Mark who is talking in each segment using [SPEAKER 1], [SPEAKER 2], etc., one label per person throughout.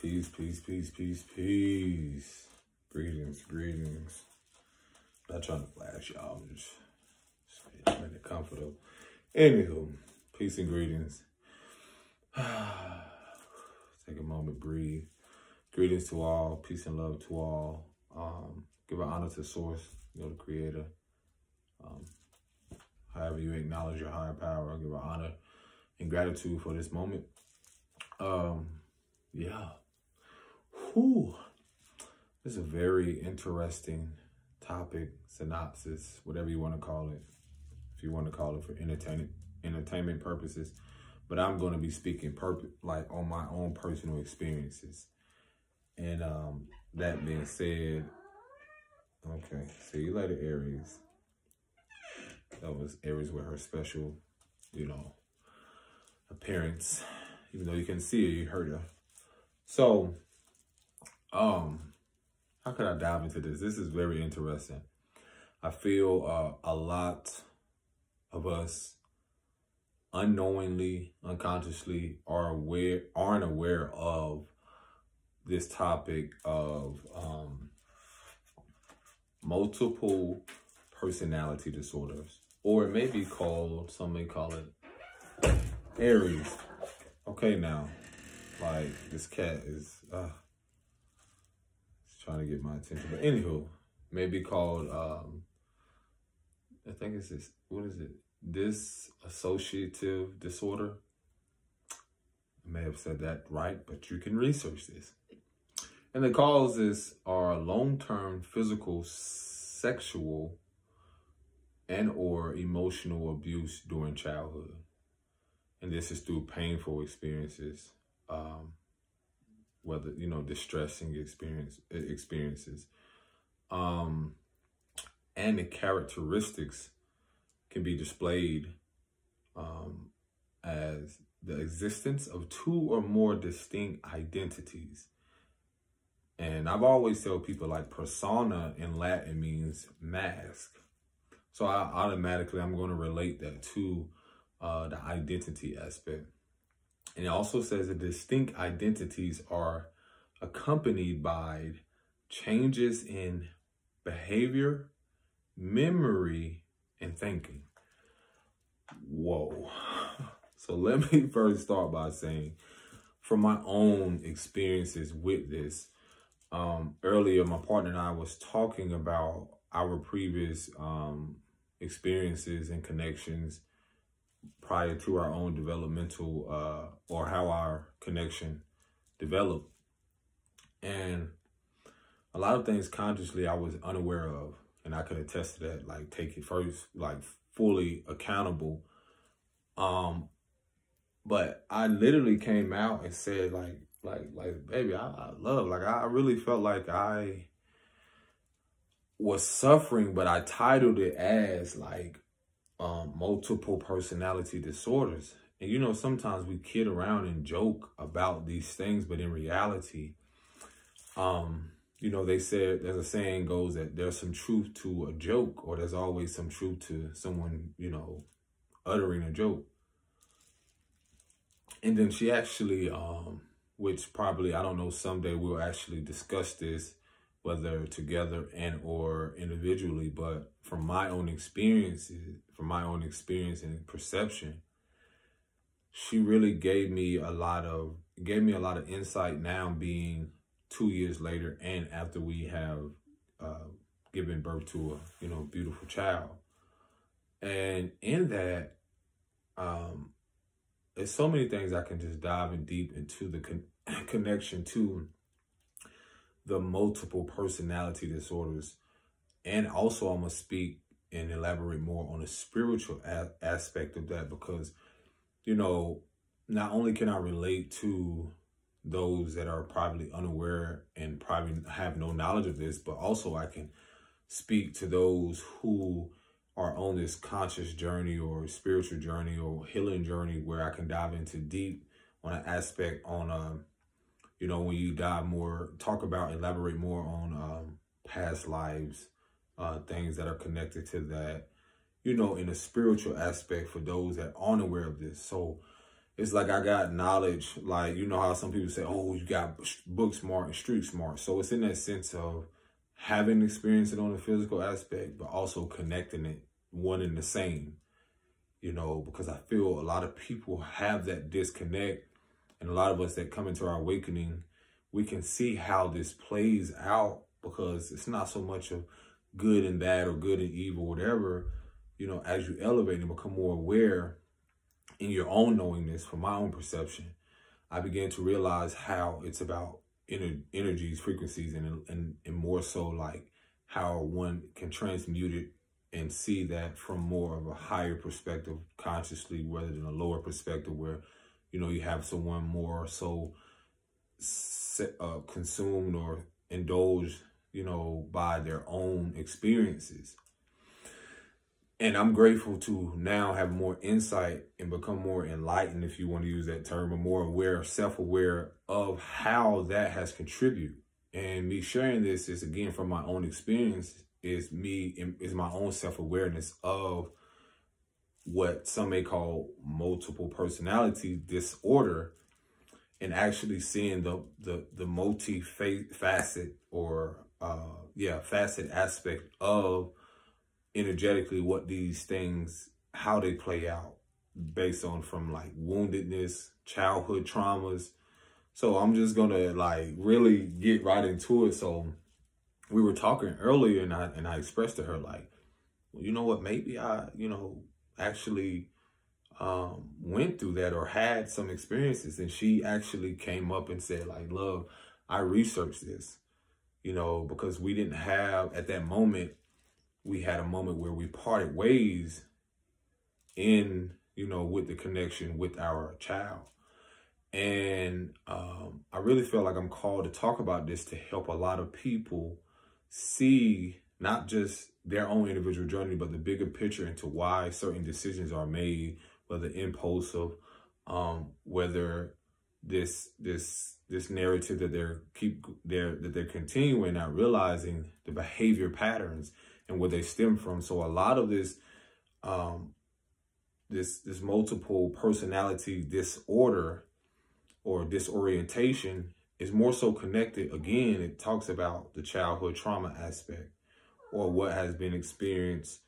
[SPEAKER 1] Peace, peace, peace, peace, peace. Greetings, greetings. Not trying to flash y'all. I'm just in the comfort of. Anywho, peace and greetings. Take a moment, breathe. Greetings to all. Peace and love to all. Give an honor to Source, the Creator. However you acknowledge your higher power, give an honor and gratitude for this moment. Yeah. Whew. This is a very interesting topic, synopsis, whatever you want to call it. If you want to call it for entertainment purposes. But I'm going to be speaking on my own personal experiences. And that being said, okay, see you later, Aries. That was Aries with her special, appearance. Even though you can see her, you heard her. So, how could I dive into this? This is very interesting. I feel a lot of us unknowingly, unconsciously aren't aware of this topic of multiple personality disorders, or it may be called, some may call it Aries. Okay, now, like this cat is trying to get my attention, but anywho, may be called I think it's this. What is it? Dissociative disorder. I may have said that right, but you can research this. And the causes are long-term physical, sexual, and or emotional abuse during childhood. And this is through painful experiences, whether, distressing experiences. And the characteristics can be displayed as the existence of two or more distinct identities. And I've always told people, like, persona in Latin means mask. So I'm going to relate that to the identity aspect. And it also says that distinct identities are accompanied by changes in behavior, memory, and thinking. Whoa. So let me first start by saying, from my own experiences with this, earlier my partner and I was talking about our previous experiences and connections prior to our own developmental or how our connection developed. And a lot of things consciously I was unaware of, and I could attest to that, like take it first, like fully accountable. But I literally came out and said like, baby, I love, like, I really felt like I was suffering, but I titled it as like multiple personality disorders. And sometimes we kid around and joke about these things, but in reality, they said, there's a saying goes that there's some truth to a joke, or there's always some truth to someone, uttering a joke. And then she actually, which probably, I don't know, someday we'll actually discuss this, whether together and or individually, but from my own experience and perception, she really gave me a lot of insight now, being 2 years later and after we have given birth to a beautiful child. And in that, there's so many things I can just dive in deep into the connection to the multiple personality disorders. And also I'm going to speak and elaborate more on the spiritual aspect of that, because, not only can I relate to those that are probably unaware and probably have no knowledge of this, but also I can speak to those who are on this conscious journey or spiritual journey or healing journey, where I can dive into deep on an aspect on, when you dive more, elaborate more on past lives, things that are connected to that, in a spiritual aspect for those that aren't aware of this. So it's like I got knowledge. Like, you know how some people say, oh, you got book smart and street smart. So it's in that sense of having experience it on the physical aspect, but also connecting it one and the same, you know, because I feel a lot of people have that disconnect, and a lot of us that come into our awakening, we can see how this plays out, because it's not so much of good and bad or good and evil, whatever. You know, as you elevate and become more aware in your own knowingness, from my own perception, I began to realize how it's about energies, frequencies, and more so like how one can transmute it and see that from more of a higher perspective consciously, rather than a lower perspective where, you know, you have someone more so consumed or indulged, you know, by their own experiences. And I'm grateful to now have more insight and become more enlightened, if you want to use that term, or more aware, self-aware of how that has contributed. And me sharing this is, again, from my own experience, is my own self-awareness of what some may call multiple personality disorder, and actually seeing the multi-facet or facet aspect of energetically what these things, how they play out based on from like woundedness, childhood traumas. So I'm just gonna like really get right into it. So we were talking earlier, and I expressed to her like, well, you know what, maybe I, you know, actually went through that or had some experiences. And she actually came up and said like, love, I researched this, you know, because we didn't have at that moment, we had a moment where we parted ways in, you know, with the connection with our child. And I really feel like I'm called to talk about this to help a lot of people see not just their own individual journey, but the bigger picture into why certain decisions are made, whether impulsive, whether this narrative that they're continuing, not realizing the behavior patterns and where they stem from. So a lot of this, this multiple personality disorder or disorientation is more so connected. Again, it talks about the childhood trauma aspect, or what has been experienced,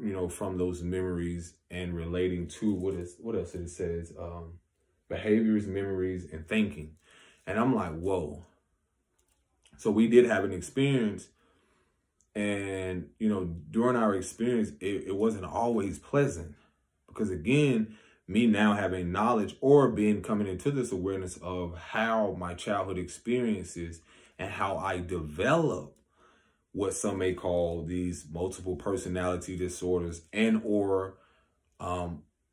[SPEAKER 1] you know, from those memories, and relating to what else it says, behaviors, memories, and thinking. And I'm like, whoa. So we did have an experience. And, you know, during our experience, it wasn't always pleasant, because again, me now having knowledge or coming into this awareness of how my childhood experiences and how I develop what some may call these multiple personality disorders, and or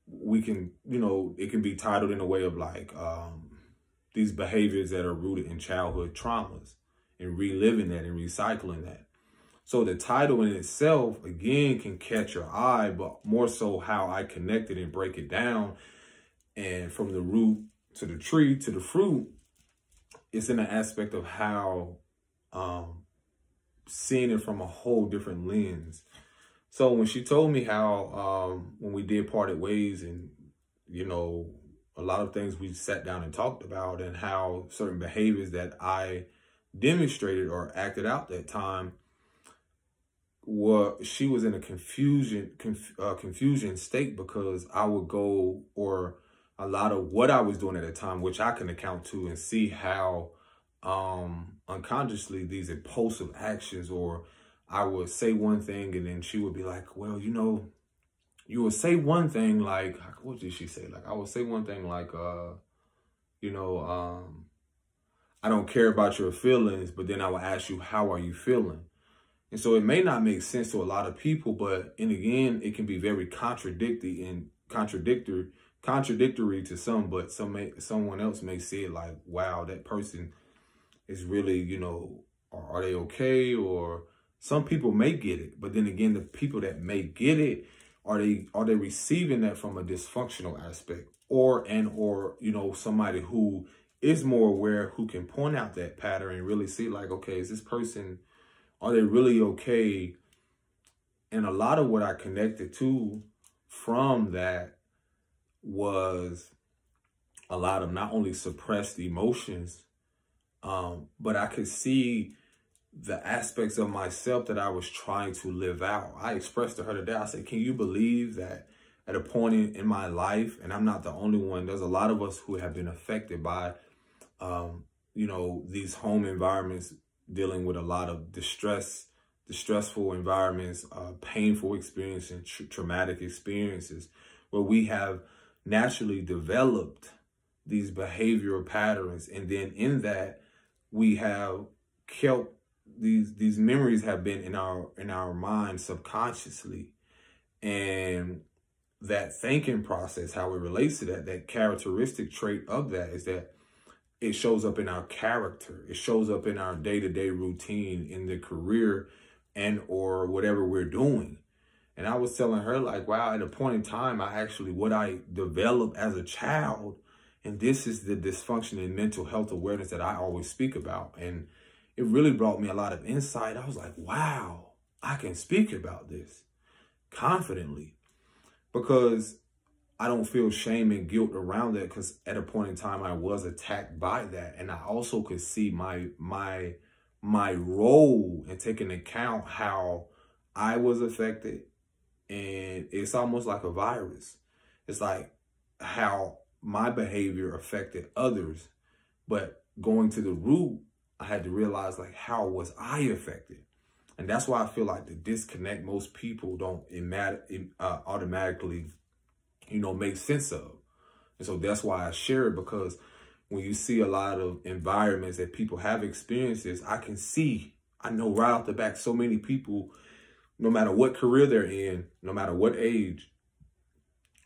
[SPEAKER 1] we can, you know, it can be titled in a way of like these behaviors that are rooted in childhood traumas, and reliving that and recycling that. So the title in itself, again, can catch your eye, but more so how I connect it and break it down. And from the root to the tree to the fruit, it's in the aspect of how seeing it from a whole different lens. So when she told me how when we did parted ways, and, you know, a lot of things we sat down and talked about, and how certain behaviors that I demonstrated or acted out that time, she was in a confusion state, because I would go, or a lot of what I was doing at the time, which I can account to and see how unconsciously these impulsive actions, or I would say one thing and then she would be like, well, you know, you would say one thing like, what did she say? Like, I would say one thing like, you know, I don't care about your feelings, but then I would ask you, how are you feeling? And so it may not make sense to a lot of people, but, and again, it can be very contradictory to some, but someone else may see it like, wow, that person is really, you know, are they okay? Or some people may get it, but then again, the people that may get it, are they receiving that from a dysfunctional aspect, or you know, somebody who is more aware, who can point out that pattern and really see like, okay, is this person, are they really okay? And a lot of what I connected to from that was a lot of not only suppressed emotions, but I could see the aspects of myself that I was trying to live out. I expressed to her today, I said, can you believe that at a point in my life, and I'm not the only one, there's a lot of us who have been affected by, you know, these home environments, dealing with a lot of distressful environments, painful experiences, traumatic experiences, where we have naturally developed these behavioral patterns. And then in that, we have kept these memories have been in our mind subconsciously. And that thinking process, how it relates to that characteristic trait of that is that it shows up in our character. It shows up in our day-to-day routine, in the career and or whatever we're doing. And I was telling her, like, wow, at a point in time, what I developed as a child, and this is the dysfunction in mental health awareness that I always speak about. And it really brought me a lot of insight. I was like, wow, I can speak about this confidently because I don't feel shame and guilt around that, because at a point in time I was attacked by that. And I also could see my role in taking account how I was affected. And it's almost like a virus. It's like how my behavior affected others, but going to the root, I had to realize, like, how was I affected? And that's why I feel like the disconnect most people don't automatically, you know, make sense of. And so that's why I share it, because when you see a lot of environments that people have experiences, I know right off the back, so many people, no matter what career they're in, no matter what age,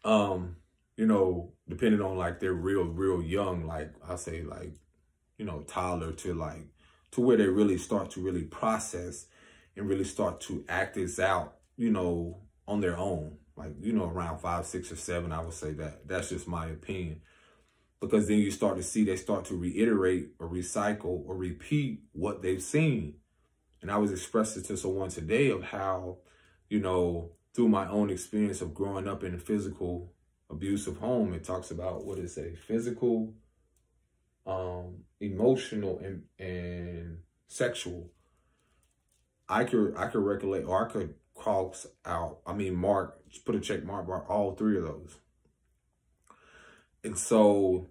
[SPEAKER 1] you know, depending on like they're real young, like I say, like, you know, toddler to where they really start to really process and really start to act this out, you know, on their own. Like, you know, around 5, 6, or 7, I would say that. That's just my opinion. Because then you start to see they start to reiterate or recycle or repeat what they've seen. And I was expressing to someone today of how, you know, through my own experience of growing up in a physical abusive home, it talks about, what is it, physical, emotional, and sexual. I could recollect, or I could cross out, put a check mark by all 3 of those. And so,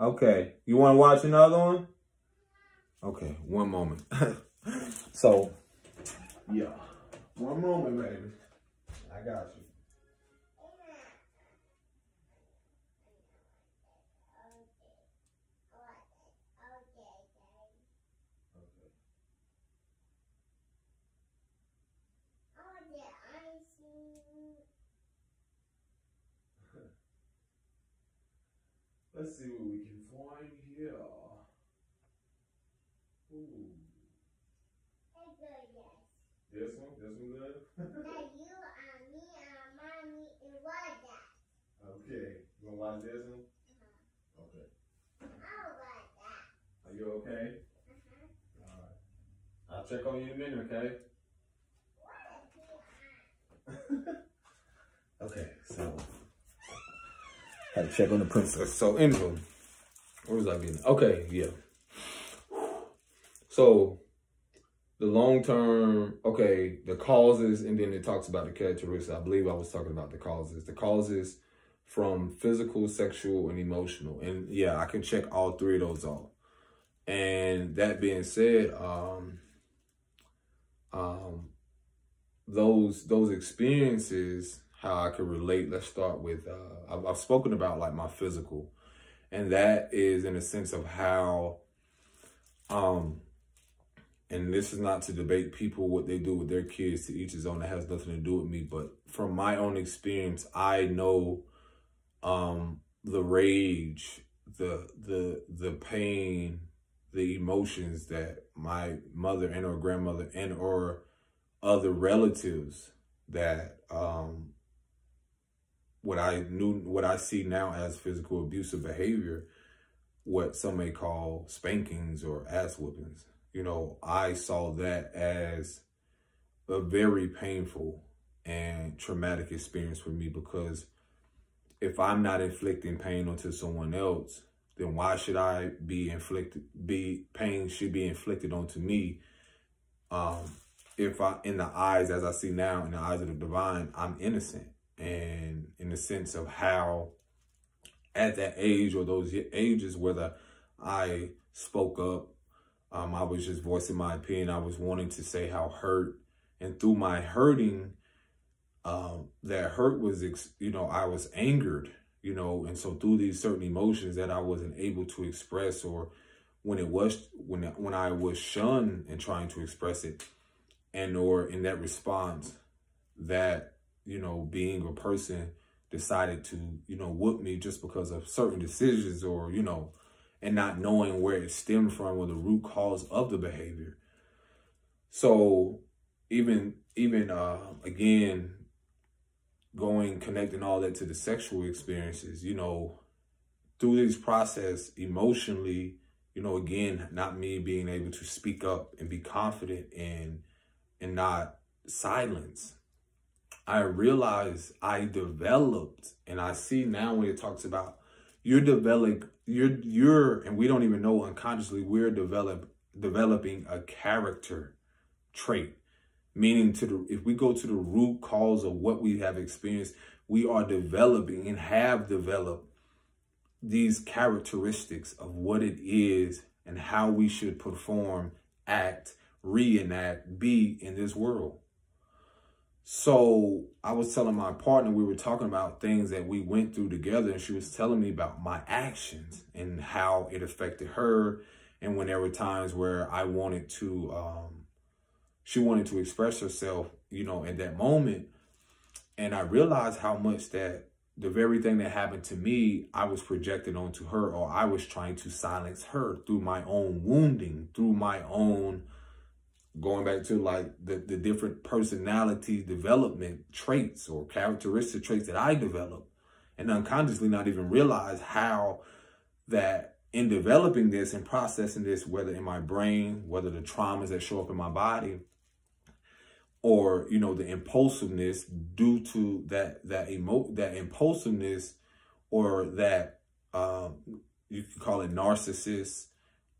[SPEAKER 1] okay, you want to watch another one? Okay, one moment. So, yeah, one moment, baby. I got you. Let's see what we can find here. Ooh. This one good? You and me and mommy and watch that. Okay, you gonna watch this one? Okay. I'll watch that. Are you okay? All right. I'll check on you in a minute, okay? Okay, so had to check on the princess. So anyway, where was I getting? Okay, yeah. So the long-term, okay, the causes, and then it talks about the characteristics. I believe I was talking about the causes. The causes from physical, sexual, and emotional. And yeah, I can check all 3 of those off. And that being said, those experiences, how I could relate, let's start with, I've spoken about like my physical, and that is in a sense of how, and this is not to debate people, what they do with their kids, to each his own, that has nothing to do with me, but from my own experience, I know, the rage, the pain, the emotions that my mother and or grandmother and or other relatives that, what I see now as physical abusive behavior, what some may call spankings or ass whoopings. You know, I saw that as a very painful and traumatic experience for me, because if I'm not inflicting pain onto someone else, then why should I pain should be inflicted onto me? If in the eyes, as I see now, in the eyes of the divine, I'm innocent. And in the sense of how at that age or those ages, whether I spoke up, I was just voicing my opinion. I was wanting to say how hurt, and through my hurting, that hurt was, I was angered, and so through these certain emotions that I wasn't able to express, or when I was shunned and trying to express it, and or in that response, that, being a person decided to, whoop me just because of certain decisions, or, and not knowing where it stemmed from or the root cause of the behavior. So even again, connecting all that to the sexual experiences, through this process emotionally, again, not me being able to speak up and be confident and not silence, I realized I developed, and I see now when it talks about and we don't even know unconsciously, we're developing a character trait. Meaning if we go to the root cause of what we have experienced, we are developing and have developed these characteristics of what it is and how we should perform, act, reenact, be in this world. So I was telling my partner, we were talking about things that we went through together, and she was telling me about my actions and how it affected her. And when there were times where I wanted to, she wanted to express herself, at that moment. And I realized how much that the very thing that happened to me, I was projecting onto her, or I was trying to silence her through my own wounding, through my own, going back to like the different personality development traits or characteristic traits that I developed, and unconsciously not even realize how that in developing this and processing this, whether in my brain, whether the traumas that show up in my body, or, the impulsiveness due to that impulsiveness, or that, you could call it narcissist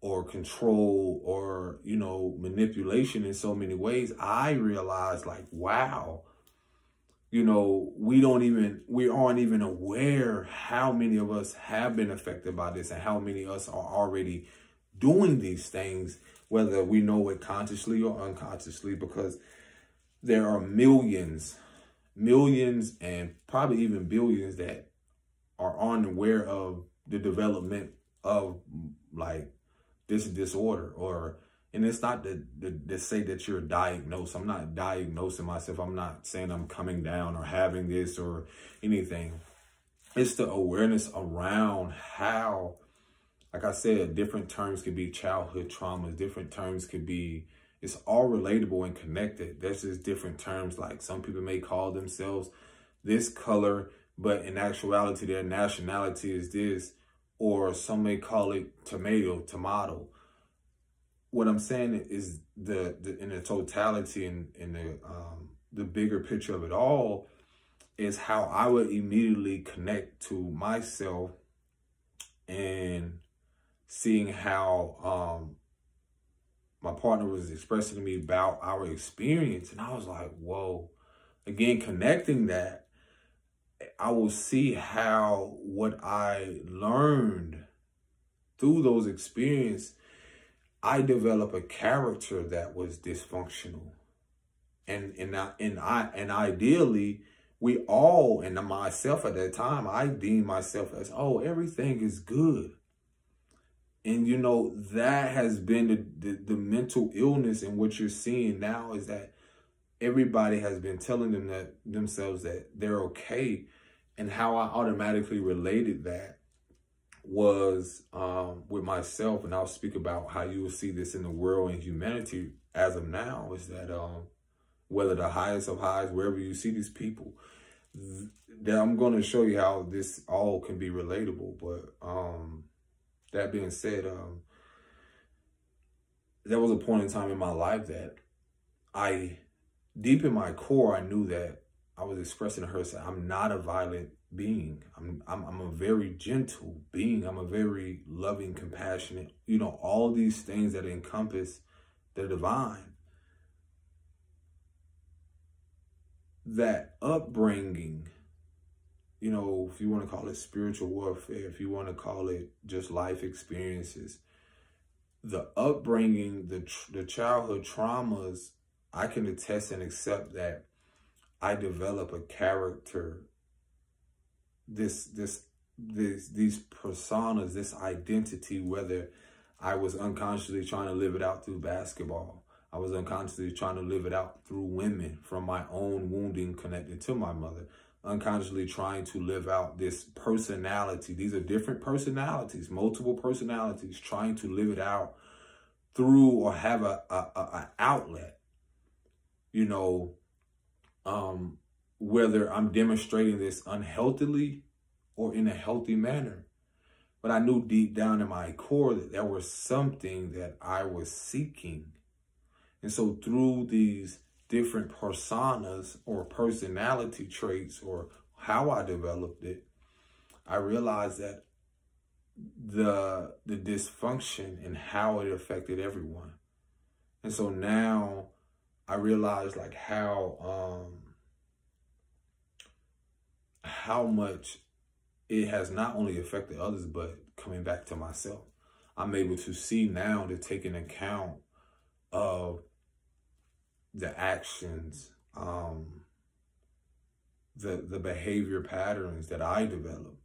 [SPEAKER 1] or control, or, manipulation in so many ways. I realized, like, wow, we aren't even aware how many of us have been affected by this, and how many of us are already doing these things, whether we know it consciously or unconsciously, because there are millions, and probably even billions that are unaware of the development of like this disorder. And it's not to say that you're diagnosed. I'm not diagnosing myself. I'm not saying I'm coming down or having this or anything. It's the awareness around how, like I said, different terms could be childhood traumas. Different terms could be, it's all relatable and connected. There's just different terms. Like some people may call themselves this color, but in actuality, their nationality is this, or some may call it tomato. What I'm saying is in the totality and in the bigger picture of it all is how I would immediately connect to myself and seeing how my partner was expressing to me about our experience. And I was like, whoa, again, connecting that, I will see how what I learned through those experiences, I developed a character that was dysfunctional. And ideally, we all, and myself at that time, I deemed myself as, oh, everything is good. And, that has been the mental illness. And what you're seeing now is that everybody has been telling themselves that they're okay. And how I automatically related that was with myself. And I'll speak about how you will see this in the world and humanity as of now, is that whether the highest of highs, wherever you see these people, that I'm going to show you how this all can be relatable. But that being said, there was a point in time in my life that deep in my core, I knew that I was expressing to her, saying, I'm not a violent being. I'm a very gentle being. I'm a very loving, compassionate, you know, all these things that encompass the divine. That upbringing, you know, if you want to call it spiritual warfare, if you want to call it just life experiences, the upbringing, the childhood traumas, I can attest and accept that I develop a character, these personas, this identity, whether I was unconsciously trying to live it out through basketball, I was unconsciously trying to live it out through women from my own wounding connected to my mother, unconsciously trying to live out this personality. These are different personalities, multiple personalities, trying to live it out through or have an outlet, you know, whether I'm demonstrating this unhealthily or in a healthy manner. But I knew deep down in my core that there was something that I was seeking. And so through these different personas or personality traits, or how I developed it, I realized that the dysfunction and how it affected everyone. And so now I realize like how much it has not only affected others, but coming back to myself. I'm able to see now, to take an account of the actions, the behavior patterns that I develop.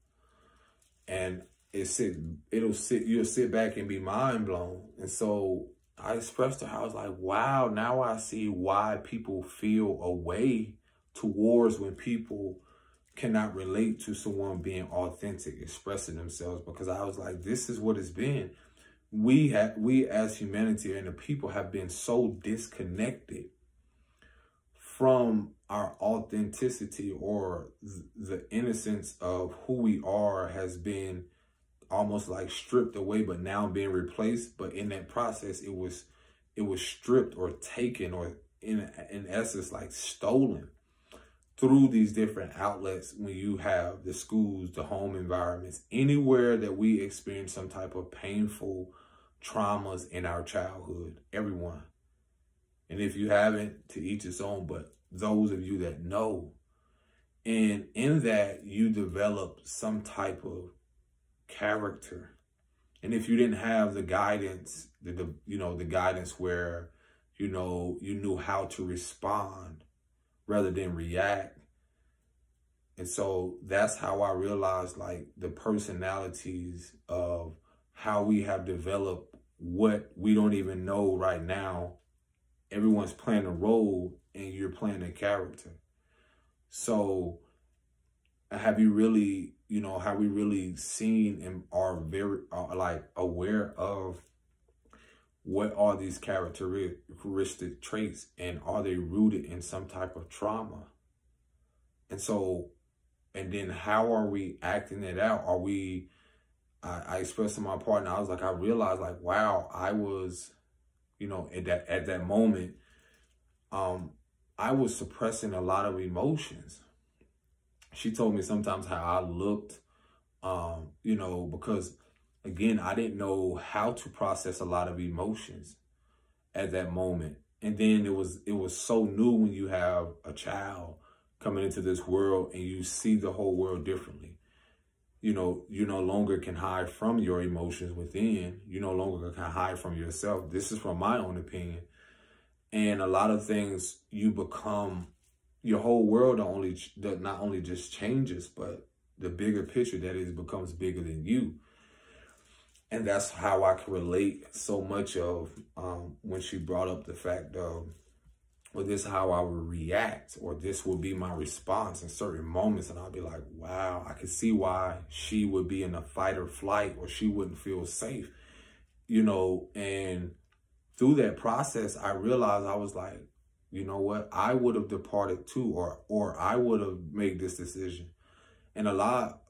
[SPEAKER 1] And you'll sit back and be mind blown. And so I expressed to her, I was like, wow, now I see why people feel a way towards when people cannot relate to someone being authentic, expressing themselves, because I was like, this is what it's been. We as humanity and the people have been so disconnected from our authenticity, or the innocence of who we are has been almost like stripped away, but now being replaced. But in that process, it was stripped or taken, or in essence, like stolen through these different outlets. When you have the schools, the home environments, anywhere that we experience some type of painful traumas in our childhood, everyone. And if you haven't, to each its own, but those of you that know, and in that you develop some type of character. And if you didn't have the guidance, the guidance where, you knew how to respond rather than react. And so that's how I realized, like, the personalities of how we have developed what we don't even know right now. Everyone's playing a role and you're playing a character. So have you really, have we really seen and are very like aware of what are these characteristic traits, and are they rooted in some type of trauma? And so, and then how are we acting it out? Are we, I expressed to my partner, I was like, I realized, like, wow, I was, at that moment, I was suppressing a lot of emotions. She told me sometimes how I looked, because, again, I didn't know how to process a lot of emotions at that moment. And then it was so new when you have a child coming into this world and you see the whole world differently. You no longer can hide from your emotions within. You no longer can hide from yourself. This is from my own opinion. And a lot of things, you become, your whole world not only just changes, but the bigger picture that is becomes bigger than you. And that's how I can relate so much of when she brought up the fact of, well, this is how I would react, or this will be my response in certain moments. And I'll be like, wow, I can see why she would be in a fight or flight, or she wouldn't feel safe, and through that process, I realized, I was like, you know what? I would have departed too, or I would have made this decision. And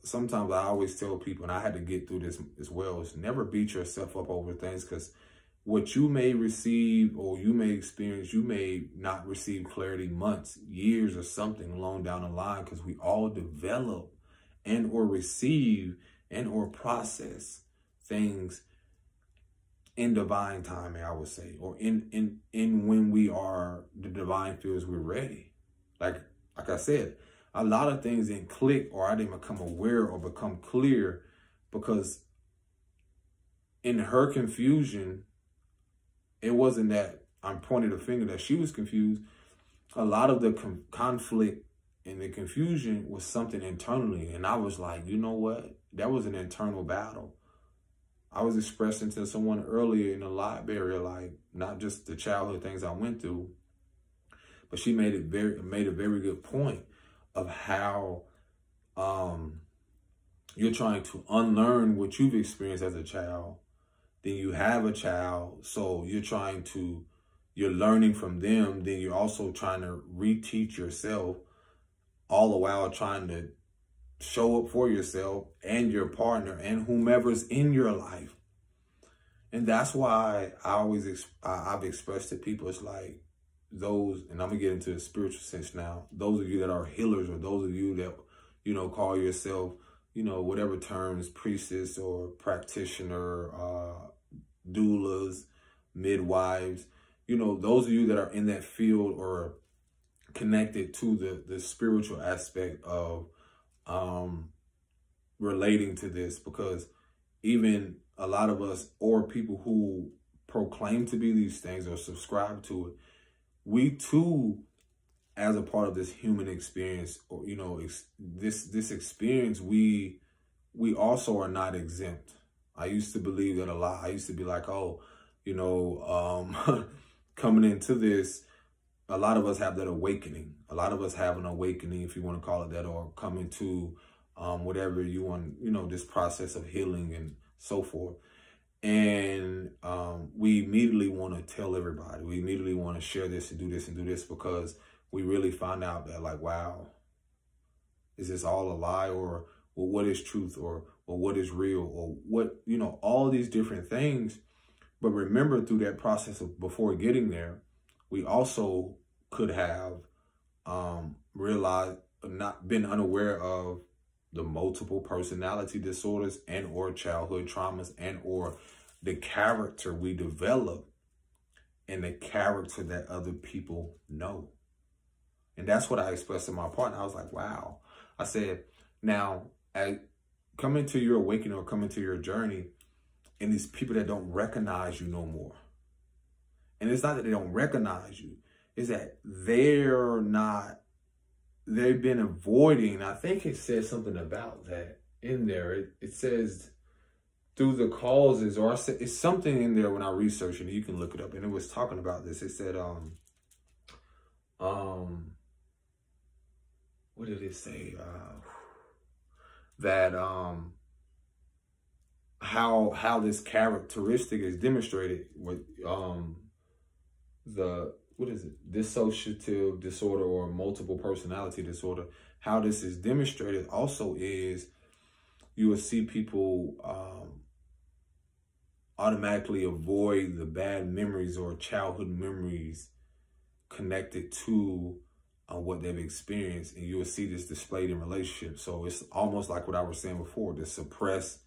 [SPEAKER 1] sometimes I always tell people, and I had to get through this as well, is never beat yourself up over things, because what you may receive or you may experience, you may not receive clarity months, years, or something along down the line, because we all develop and or receive and or process things in divine timing, I would say, or in when we are, the divine feels we're ready. Like I said, a lot of things didn't click, or I didn't become aware or become clear, because in her confusion, it wasn't that I'm pointing the finger that she was confused. A lot of the conflict and the confusion was something internally. And I was like, you know what? That was an internal battle. I was expressing to someone earlier in the library, like, not just the childhood things I went through, but she made a very good point of how you're trying to unlearn what you've experienced as a child. Then you have a child, so you're learning from them. Then you're also trying to reteach yourself, all the while trying to show up for yourself and your partner and whomever's in your life. And that's why I've expressed to people, it's like those, and I'm gonna get into the spiritual sense now, those of you that are healers, or those of you that, call yourself, whatever terms, priestess or practitioner, doulas, midwives, those of you that are in that field or connected to the spiritual aspect of relating to this, because even a lot of us, or people who proclaim to be these things or subscribe to it, we too, as a part of this human experience, or this experience, we also are not exempt. I used to believe that a lot. I used to be like, oh, coming into this, a lot of us have that awakening. A lot of us have an awakening, if you want to call it that, or coming to whatever you want, this process of healing and so forth. And we immediately want to tell everybody. We immediately want to share this and do this and do this, because we really find out that, like, wow, is this all a lie? Or, well, what is truth? Or what is real? Or what, all these different things. But remember, through that process of before getting there, we also could have realized, not been unaware of the multiple personality disorders and or childhood traumas and or the character we develop and the character that other people know. And that's what I expressed to my partner. I was like, wow. I said, now, come into your awakening or come into your journey, and these people that don't recognize you no more. And it's not that they don't recognize you. It's that they've been avoiding. I think it says something about that in there. It says through the causes, or it's something in there when I researched it. You can look it up. And it was talking about this. It said, what did it say? That how this characteristic is demonstrated with dissociative disorder or multiple personality disorder. How this is demonstrated also is you will see people automatically avoid the bad memories or childhood memories connected to what they've experienced, and you will see this displayed in relationships. So it's almost like what I was saying before, the suppressive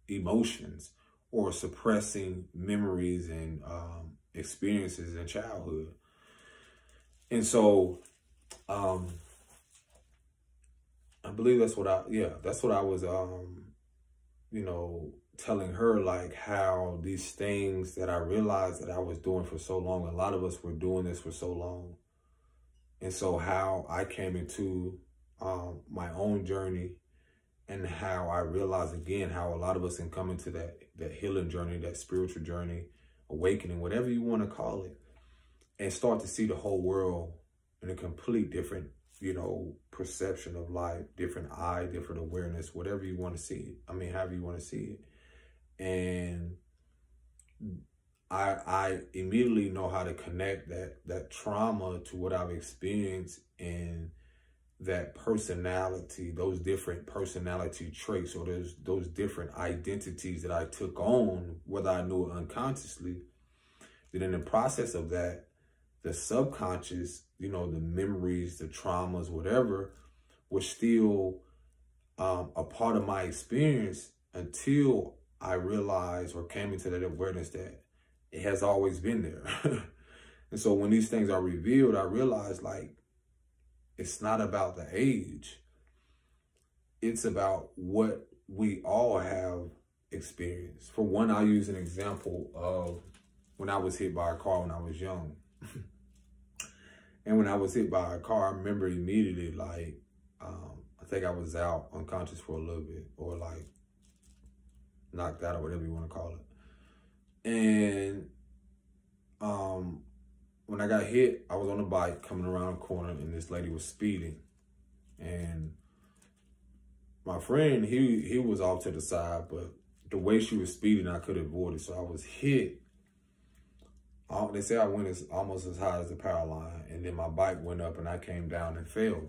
[SPEAKER 1] emotions, or suppressing memories and experiences in childhood. And so I believe that's what I was telling her, like, how these things that I realized that I was doing for so long, a lot of us were doing this for so long. And so how I came into my own journey, and how I realized again how a lot of us can come into that healing journey, that spiritual journey, awakening, whatever you want to call it, and start to see the whole world in a complete different, perception of life, different eye, different awareness, whatever you want to see it. I mean, however you want to see it. And I immediately know how to connect that trauma to what I've experienced, and that personality, those different personality traits, or those different identities that I took on, whether I knew it unconsciously, that in the process of that, the subconscious, you know, the memories, the traumas, whatever, were still a part of my experience until I realized or came into that awareness that it has always been there. And so when these things are revealed, I realized, like, it's not about the age. It's about what we all have experienced. For one, I'll use an example of when I was hit by a car when I was young. And when I was hit by a car, I remember immediately, like, I think I was out unconscious for a little bit, or like knocked out, or whatever you want to call it. And when I got hit, I was on a bike coming around a corner, and this lady was speeding. And my friend, he was off to the side, but the way she was speeding, I could avoid it. So I was hit. They say I went almost as high as the power line, and then my bike went up and I came down and fell.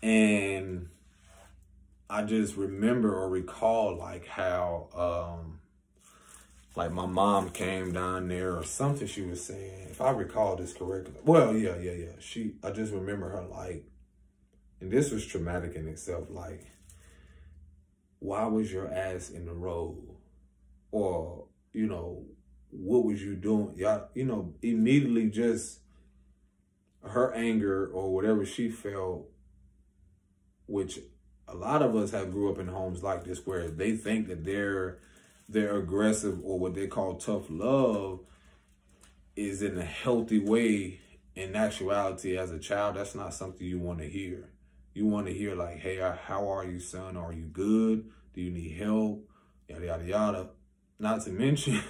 [SPEAKER 1] And I just remember or recall, like, how like my mom came down there or something she was saying, if I recall this correctly. Well, yeah. I just remember her, like, and this was traumatic in itself, like, why was your ass in the road? Or, you know, what was you doing? Y'all, you know, immediately just her anger or whatever she felt, which a lot of us have grew up in homes like this, where they think that they're aggressive, or what they call tough love, is in a healthy way. In actuality, as a child, that's not something you want to hear. You want to hear, like, hey, how are you, son? Are you good? Do you need help? Yada, yada, yada. Not to mention,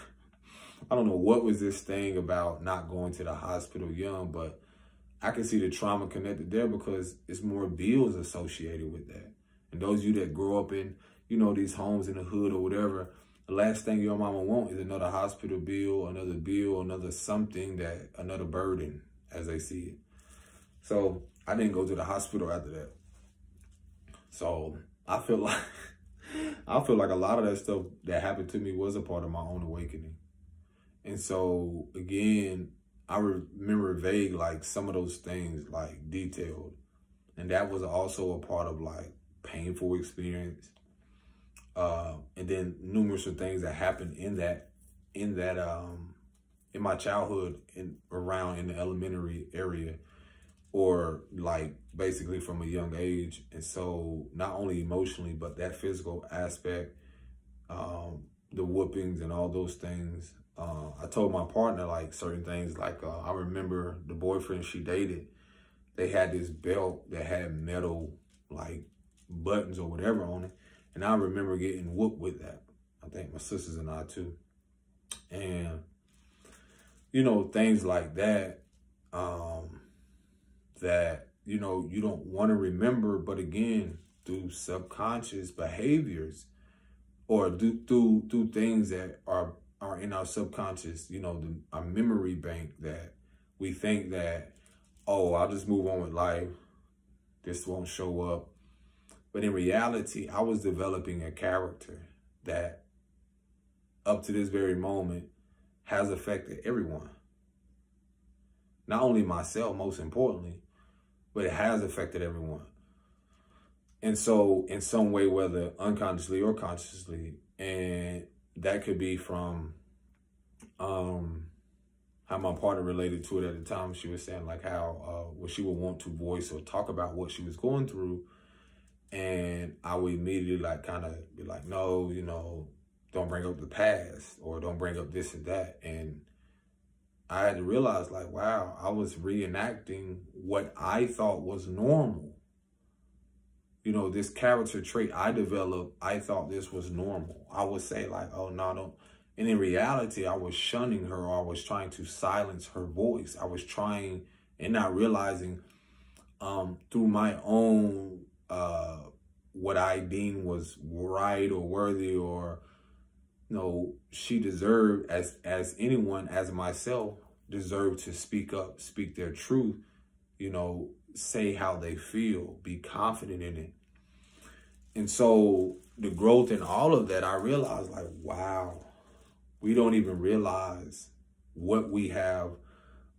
[SPEAKER 1] I don't know what was this thing about not going to the hospital young, but I can see the trauma connected there, because it's more bills associated with that. And those of you that grow up in, you know, these homes in the hood or whatever, the last thing your mama wants is another hospital bill, another something, another burden, as they see it. So I didn't go to the hospital after that. So I feel like a lot of that stuff that happened to me was a part of my own awakening. And so again, I remember vague, like, some of those things, like, detailed. And that was also a part of, like, painful experience. And then numerous of things that happened in my childhood, around in the elementary area, or like basically from a young age. And so not only emotionally, but that physical aspect, the whoopings and all those things. I told my partner, like, certain things, like, I remember the boyfriend she dated, they had this belt that had metal, like, buttons or whatever on it. And I remember getting whooped with that. I think my sisters and I too. And, you know, things like that, that, you know, you don't want to remember, but again, through subconscious behaviors, or through things that are in our subconscious, you know, our memory bank, that we think that, oh, I'll just move on with life, this won't show up. But in reality, I was developing a character that, up to this very moment, has affected everyone. Not only myself, most importantly, but it has affected everyone. And so in some way, whether unconsciously or consciously, and that could be from how my partner related to it at the time. She was saying, like, how what she would want to voice or talk about what she was going through. And I would immediately, like, kind of be like, no, you know, don't bring up the past, or don't bring up this and that. And I had to realize, like, wow, I was reenacting what I thought was normal. You know, this character trait I developed, I thought this was normal. I would say, like, oh, no, don't. And in reality, I was shunning her, or I was trying to silence her voice. I was trying, and not realizing, through my own, what I deemed was right or worthy, or, you know, she deserved, as anyone, as myself, deserved to speak up, speak their truth, you know, say how they feel, be confident in it. And so the growth in all of that, I realized like, wow, we don't even realize what we have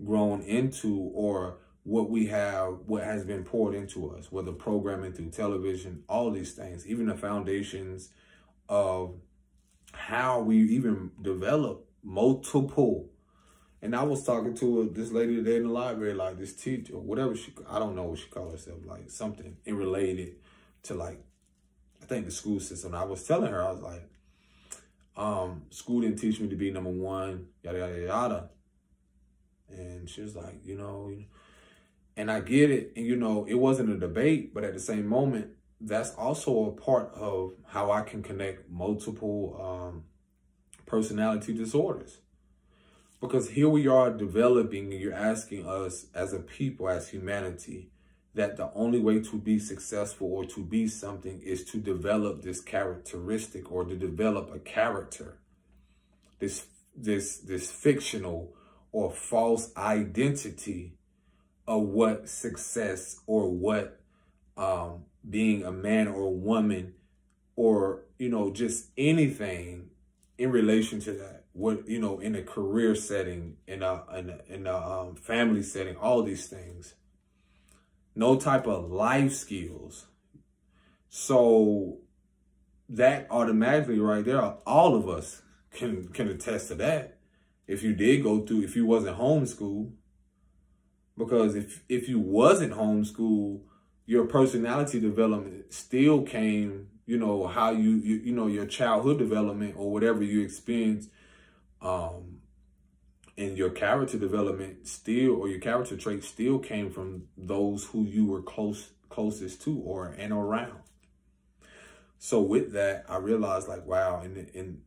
[SPEAKER 1] grown into or what has been poured into us, whether programming through television, all these things, even the foundations of how we even develop multiple. And I was talking to this lady today in the library, like this teacher, or whatever I don't know what she called herself, like something in related to like, I think the school system. I was telling her, I was like, school didn't teach me to be number one, yada, yada, yada. And she was like, you know, and I get it. And, you know, it wasn't a debate, but at the same moment, that's also a part of how I can connect multiple personality disorders. Because here we are developing, and you're asking us as a people, as humanity, that the only way to be successful or to be something is to develop this characteristic or to develop a character, this fictional or false identity of what success or what being a man or a woman or, you know, just anything in relation to that. What, you know, in a career setting, in a family setting, all these things. No type of life skills. So that automatically right there, all of us can attest to that. If you did go through, if you wasn't homeschooled, because if you wasn't homeschooled, your personality development still came, you know, how you know, your childhood development or whatever you experienced, and your character development still, or your character traits still came from those who you were closest to or and around. So with that, I realized like, wow, and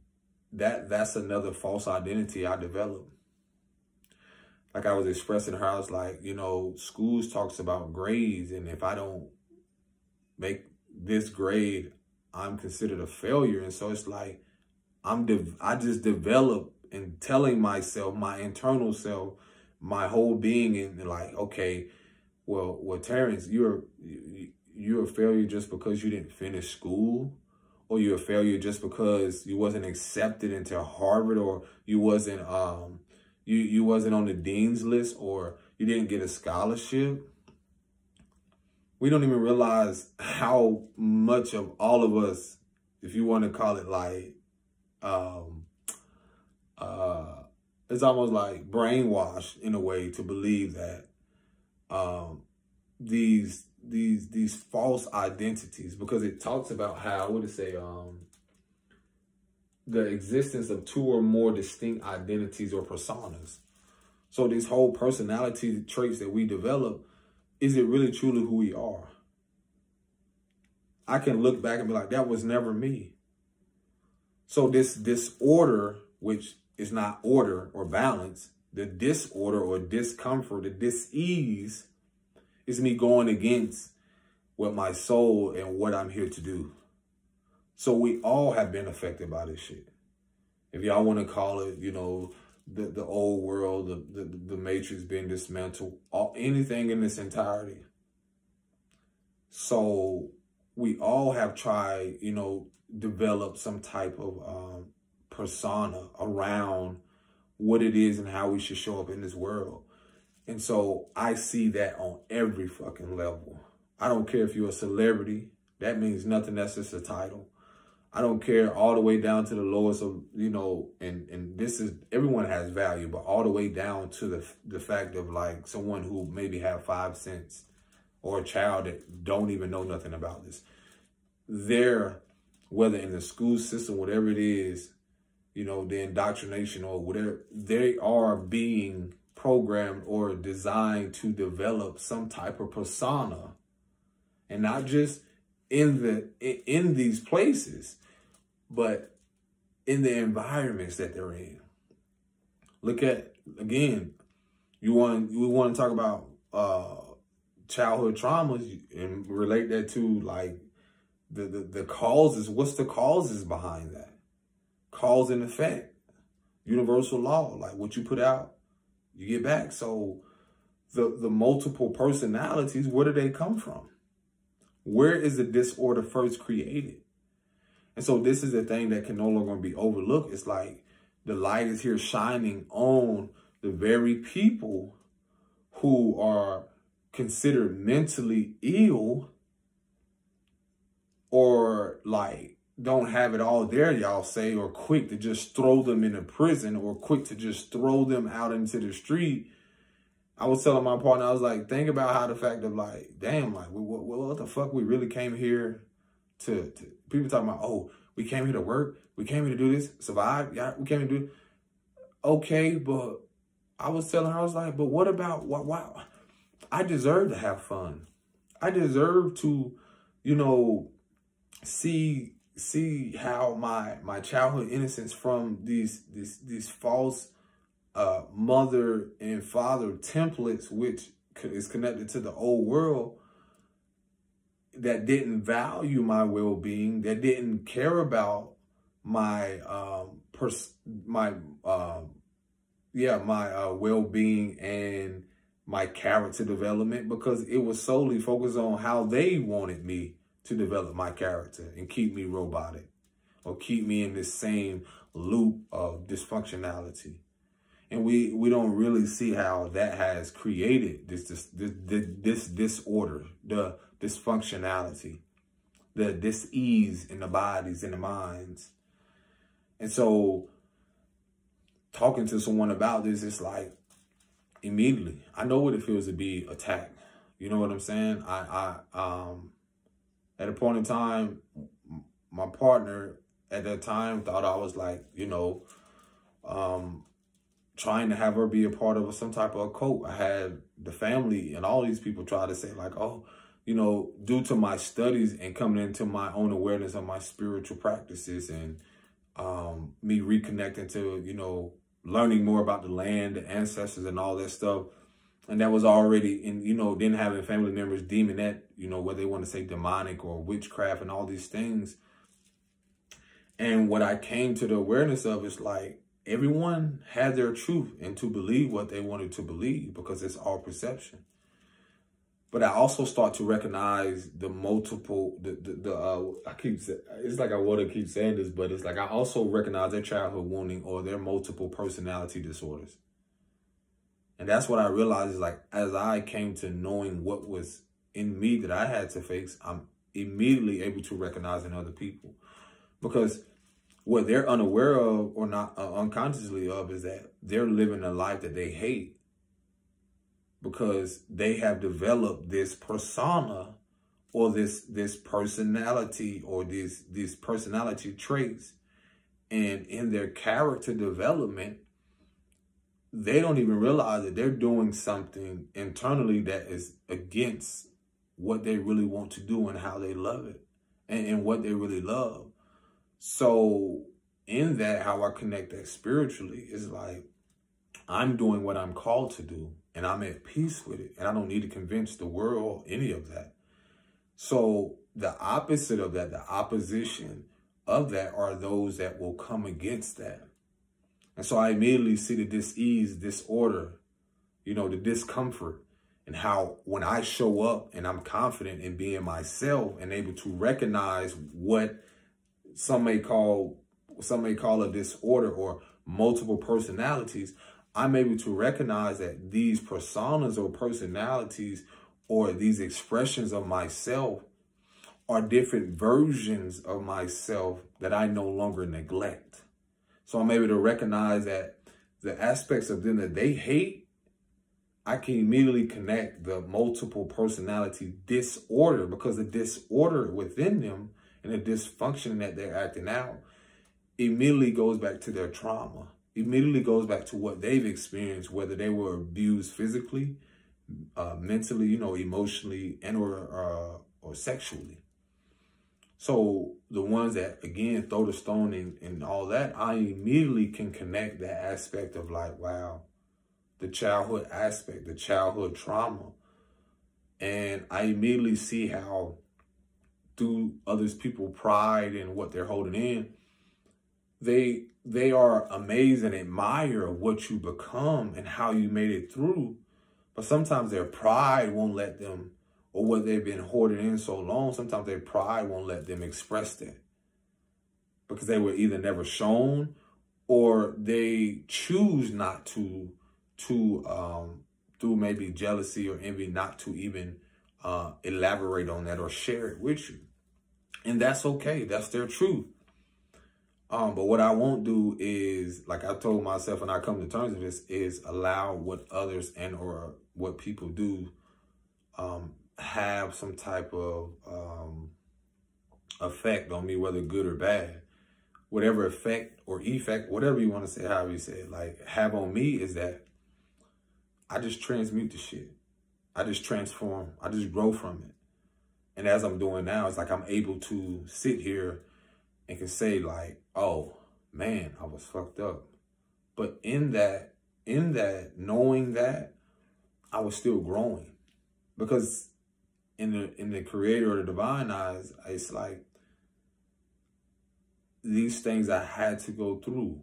[SPEAKER 1] that's another false identity I developed. Like I was expressing to her, I was like, you know, schools talks about grades, and if I don't make this grade, I'm considered a failure. And so it's like, I just developed and telling myself, my internal self, my whole being, and like, okay, well, Terrence, you're a failure just because you didn't finish school, or you're a failure just because you wasn't accepted into Harvard, or you wasn't you wasn't on the dean's list, or you didn't get a scholarship. We don't even realize how much of all of us, if you want to call it like, it's almost like brainwashed in a way to believe that these false identities, because it talks about how, what did it say, the existence of two or more distinct identities or personas. So these whole personality traits that we develop, is it really truly who we are? I can look back and be like, that was never me. So this disorder, which is not order or balance, the disorder or discomfort, the dis-ease, is me going against what my soul and what I'm here to do. So we all have been affected by this shit. If y'all want to call it, you know, the old world, the matrix being dismantled, anything in this entirety. So we all have tried, you know, develop some type of persona around what it is and how we should show up in this world. And so I see that on every fucking level. I don't care if you're a celebrity. That means nothing. That's just a title. I don't care, all the way down to the lowest of, you know, and this is, everyone has value, but all the way down to the fact of like someone who maybe have 5 cents, or a child that don't even know nothing about this. They're, whether in the school system, whatever it is, you know, the indoctrination or whatever, they are being programmed or designed to develop some type of persona, and not just in these places, but in the environments that they're in. Look at, again, we want to talk about childhood traumas and relate that to like the causes. What's the causes behind that? Cause and effect, universal law, like what you put out, you get back. So the multiple personalities, where do they come from? Where is the disorder first created? And so this is a thing that can no longer be overlooked. It's like the light is here shining on the very people who are considered mentally ill, or like don't have it all there, y'all say, or quick to just throw them into prison, or quick to just throw them out into the street. I was telling my partner, I was like, think about how the fact of like, damn, like, what the fuck we really came here to people talking about, oh, we came here to work. We came here to do this, survive. Yeah, we came here to do it. Okay, but I was telling her, I was like, but what about, why? I deserve to have fun. I deserve to, you know, see how my childhood innocence from these false mother and father templates, which is connected to the old world, that didn't value my well-being, that didn't care about my well-being and my character development, because it was solely focused on how they wanted me to develop my character and keep me robotic, or keep me in this same loop of dysfunctionality. And we don't really see how that has created this disorder, the dysfunctionality, the dis-ease in the bodies and the minds. And so talking to someone about this, it's like immediately, I know what it feels to be attacked. You know what I'm saying? At a point in time, my partner at that time thought I was like, you know, trying to have her be a part of some type of a cult. I had the family and all these people try to say like, oh, you know, due to my studies and coming into my own awareness of my spiritual practices and me reconnecting to, you know, learning more about the land, the ancestors and all that stuff. And that was already in, you know, then having family members deeming that, you know, whether they want to say demonic or witchcraft and all these things. And what I came to the awareness of is like, everyone had their truth and to believe what they wanted to believe, because it's all perception. But I also start to recognize the multiple, I keep saying, it's like I want to keep saying this, but it's like I also recognize their childhood wounding or their multiple personality disorders. And that's what I realized is like, as I came to knowing what was in me that I had to face, I'm immediately able to recognize in other people. Because what they're unaware of or not unconsciously of is that they're living a life that they hate, because they have developed this persona or this personality or these personality traits. And in their character development, they don't even realize that they're doing something internally that is against what they really want to do and how they love it and what they really love. So in that, how I connect that spiritually is like, I'm doing what I'm called to do and I'm at peace with it. And I don't need to convince the world any of that. So the opposite of that, the opposition of that are those that will come against that. And so I immediately see the dis-ease, disorder, you know, the discomfort, and how when I show up and I'm confident in being myself and able to recognize what some may call a disorder or multiple personalities, I'm able to recognize that these personas or personalities or these expressions of myself are different versions of myself that I no longer neglect. So I'm able to recognize that the aspects of them that they hate, I can immediately connect the multiple personality disorder, because the disorder within them and the dysfunction that they're acting out immediately goes back to their trauma, immediately goes back to what they've experienced, whether they were abused physically, mentally, you know, emotionally, and or sexually. So the ones that, again, throw the stone and all that, I immediately can connect that aspect of like, wow, the childhood aspect, the childhood trauma. And I immediately see how through others people's pride and what they're holding in, they are amazed and admire what you become and how you made it through. But sometimes their pride won't let them, or what they've been hoarding in so long, sometimes their pride won't let them express that. Because they were either never shown, or they choose not to through maybe jealousy or envy, not to even elaborate on that or share it with you. And that's okay. That's their truth. But what I won't do is, like I told myself, and I come to terms with this, is allow what others and or what people do have some type of effect on me, whether good or bad. Whatever effect or effect, whatever you want to say, however you say it, like have on me, is that I just transmute the shit. I just transform. I just grow from it. And as I'm doing now, it's like I'm able to sit here and can say like, oh man, I was fucked up. But in that, knowing that, I was still growing. Because in the creator or the divine eyes, it's like these things I had to go through.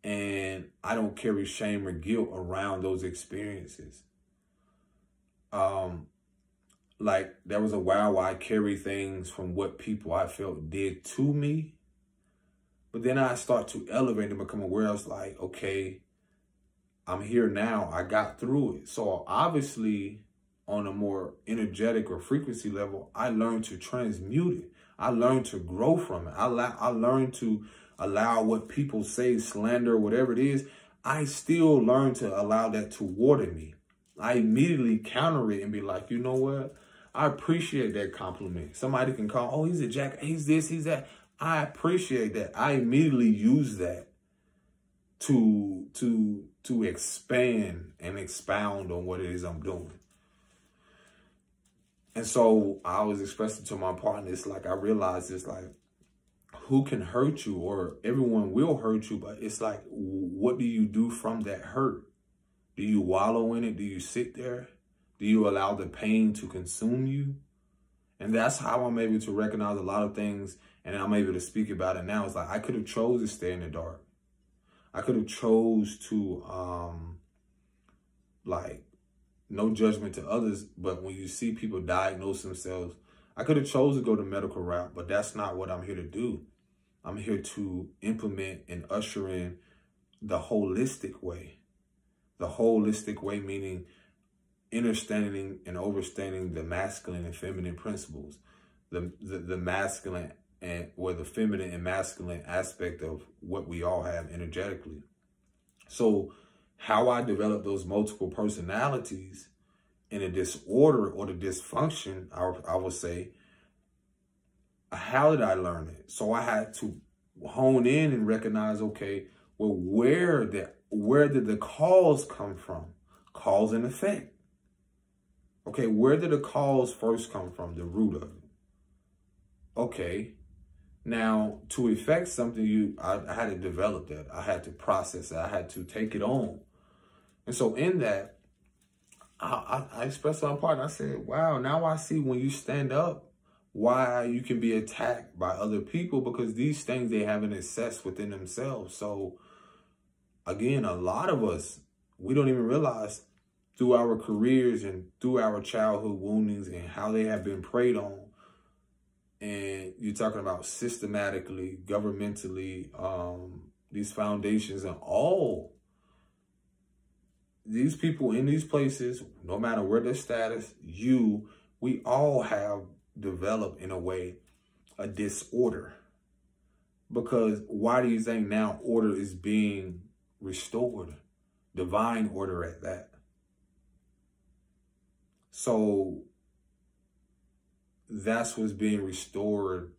[SPEAKER 1] And I don't carry shame or guilt around those experiences. Like there was a while where I carried things from what people I felt did to me. But then I start to elevate and become aware. I was like, okay, I'm here now. I got through it. So obviously on a more energetic or frequency level, I learned to transmute it. I learned to grow from it. I learned to allow what people say, slander, whatever it is. I still learn to allow that to water me. I immediately counter it and be like, you know what? I appreciate that compliment. Somebody can call, oh, he's a jack, he's this, he's that. I appreciate that. I immediately use that to expand and expound on what it is I'm doing. And so I was expressing to my partner, it's like I realized it's like, who can hurt you, or everyone will hurt you, but it's like, what do you do from that hurt? Do you wallow in it? Do you sit there? Do you allow the pain to consume you? And that's how I'm able to recognize a lot of things, and I'm able to speak about it now. It's like I could have chose to stay in the dark. I could have chose to, like, no judgment to others, but when you see people diagnose themselves, I could have chose to go the medical route, but that's not what I'm here to do. I'm here to implement and usher in the holistic way. The holistic way meaning understanding and overstanding the masculine and feminine principles, the masculine or the feminine and masculine aspect of what we all have energetically. So how I develop those multiple personalities in a disorder or the dysfunction, I would say, how did I learn it? So I had to hone in and recognize, okay, well, where did the cause come from? Cause and effect. Okay, where did the cause first come from? The root of it. Okay, now to effect something, I had to develop that. I had to process it. I had to take it on. And so in that, I expressed to my partner, I said, wow, now I see when you stand up, why you can be attacked by other people, because these things they haven't assessed within themselves. So again, a lot of us, we don't even realize through our careers and through our childhood woundings and how they have been preyed on. And you're talking about systematically, governmentally, these foundations and all these people in these places, no matter where their status, we all have developed in a way a disorder. Because why do you think now order is being restored? Divine order at that. So that's what's being restored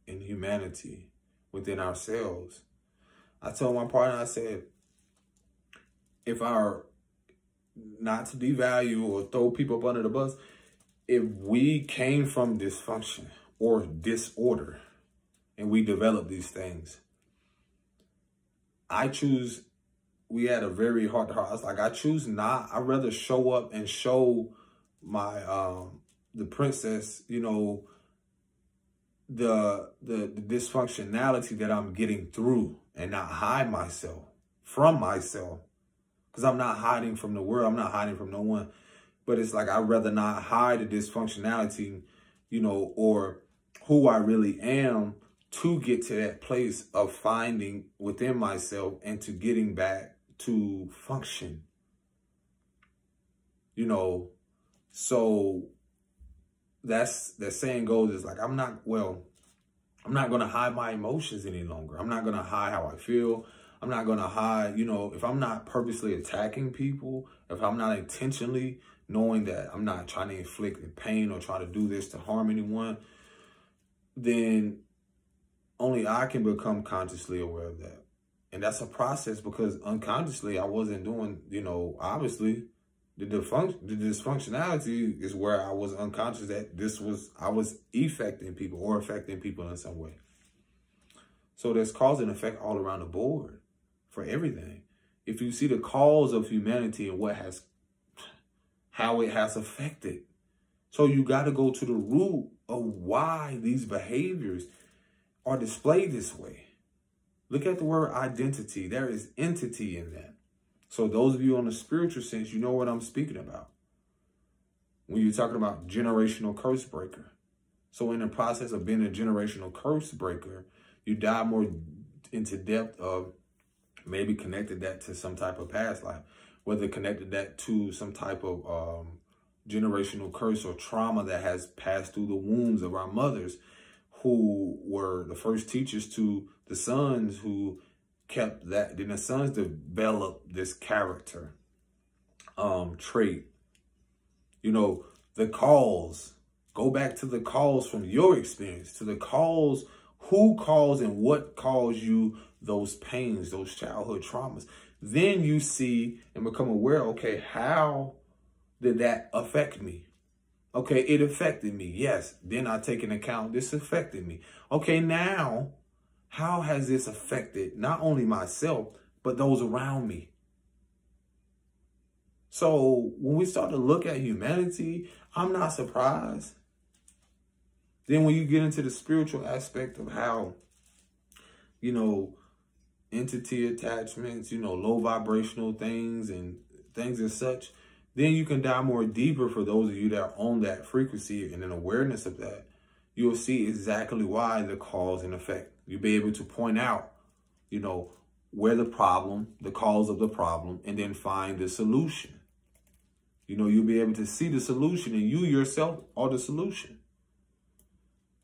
[SPEAKER 1] in humanity within ourselves. I told my partner, I said, if our, not to devalue or throw people up under the bus, if we came from dysfunction or disorder and we developed these things, we had a very heart to heart. I was like, I choose not. I'd rather show up and show my, the princess, you know, the dysfunctionality that I'm getting through and not hide myself from myself. Because I'm not hiding from the world. I'm not hiding from no one. But it's like I'd rather not hide the dysfunctionality, you know, or who I really am, to get to that place of finding within myself and to getting back to function. You know, so that's, that saying goes, is like, I'm not going to hide my emotions any longer. I'm not going to hide how I feel. I'm not going to hide, you know, if I'm not purposely attacking people, if I'm not intentionally knowing that I'm not trying to inflict pain or try to do this to harm anyone, then only I can become consciously aware of that. And that's a process, because unconsciously I wasn't doing, you know, obviously the dysfunctionality is where I was unconscious that I was affecting people or affecting people in some way. So there's cause and effect all around the board for everything. If you see the cause of humanity and how it has affected. So you got to go to the root of why these behaviors are displayed this way. Look at the word identity. There is entity in that. So those of you on the spiritual sense, you know what I'm speaking about when you're talking about generational curse breaker. So in the process of being a generational curse breaker, you dive more into depth of maybe connected that to some type of past life, whether connected that to some type of generational curse or trauma that has passed through the wombs of our mothers, who were the first teachers to the sons, who kept that. Then the sons developed this character trait. You know, the cause. Go back to the cause from your experience, to the cause, who caused and what caused you those pains, those childhood traumas. Then you see and become aware, okay, how did that affect me? Okay, it affected me. Yes. Then I take into account this affected me. Okay, now, how has this affected not only myself, but those around me? So when we start to look at humanity, I'm not surprised. Then when you get into the spiritual aspect of how, you know, entity attachments, you know, low vibrational things and things as such, then you can dive more deeper for those of you that are on that frequency and an awareness of that. You'll see exactly why the cause and effect. You'll be able to point out, you know, where the problem, the cause of the problem, and then find the solution. You know, you'll be able to see the solution, and you yourself are the solution.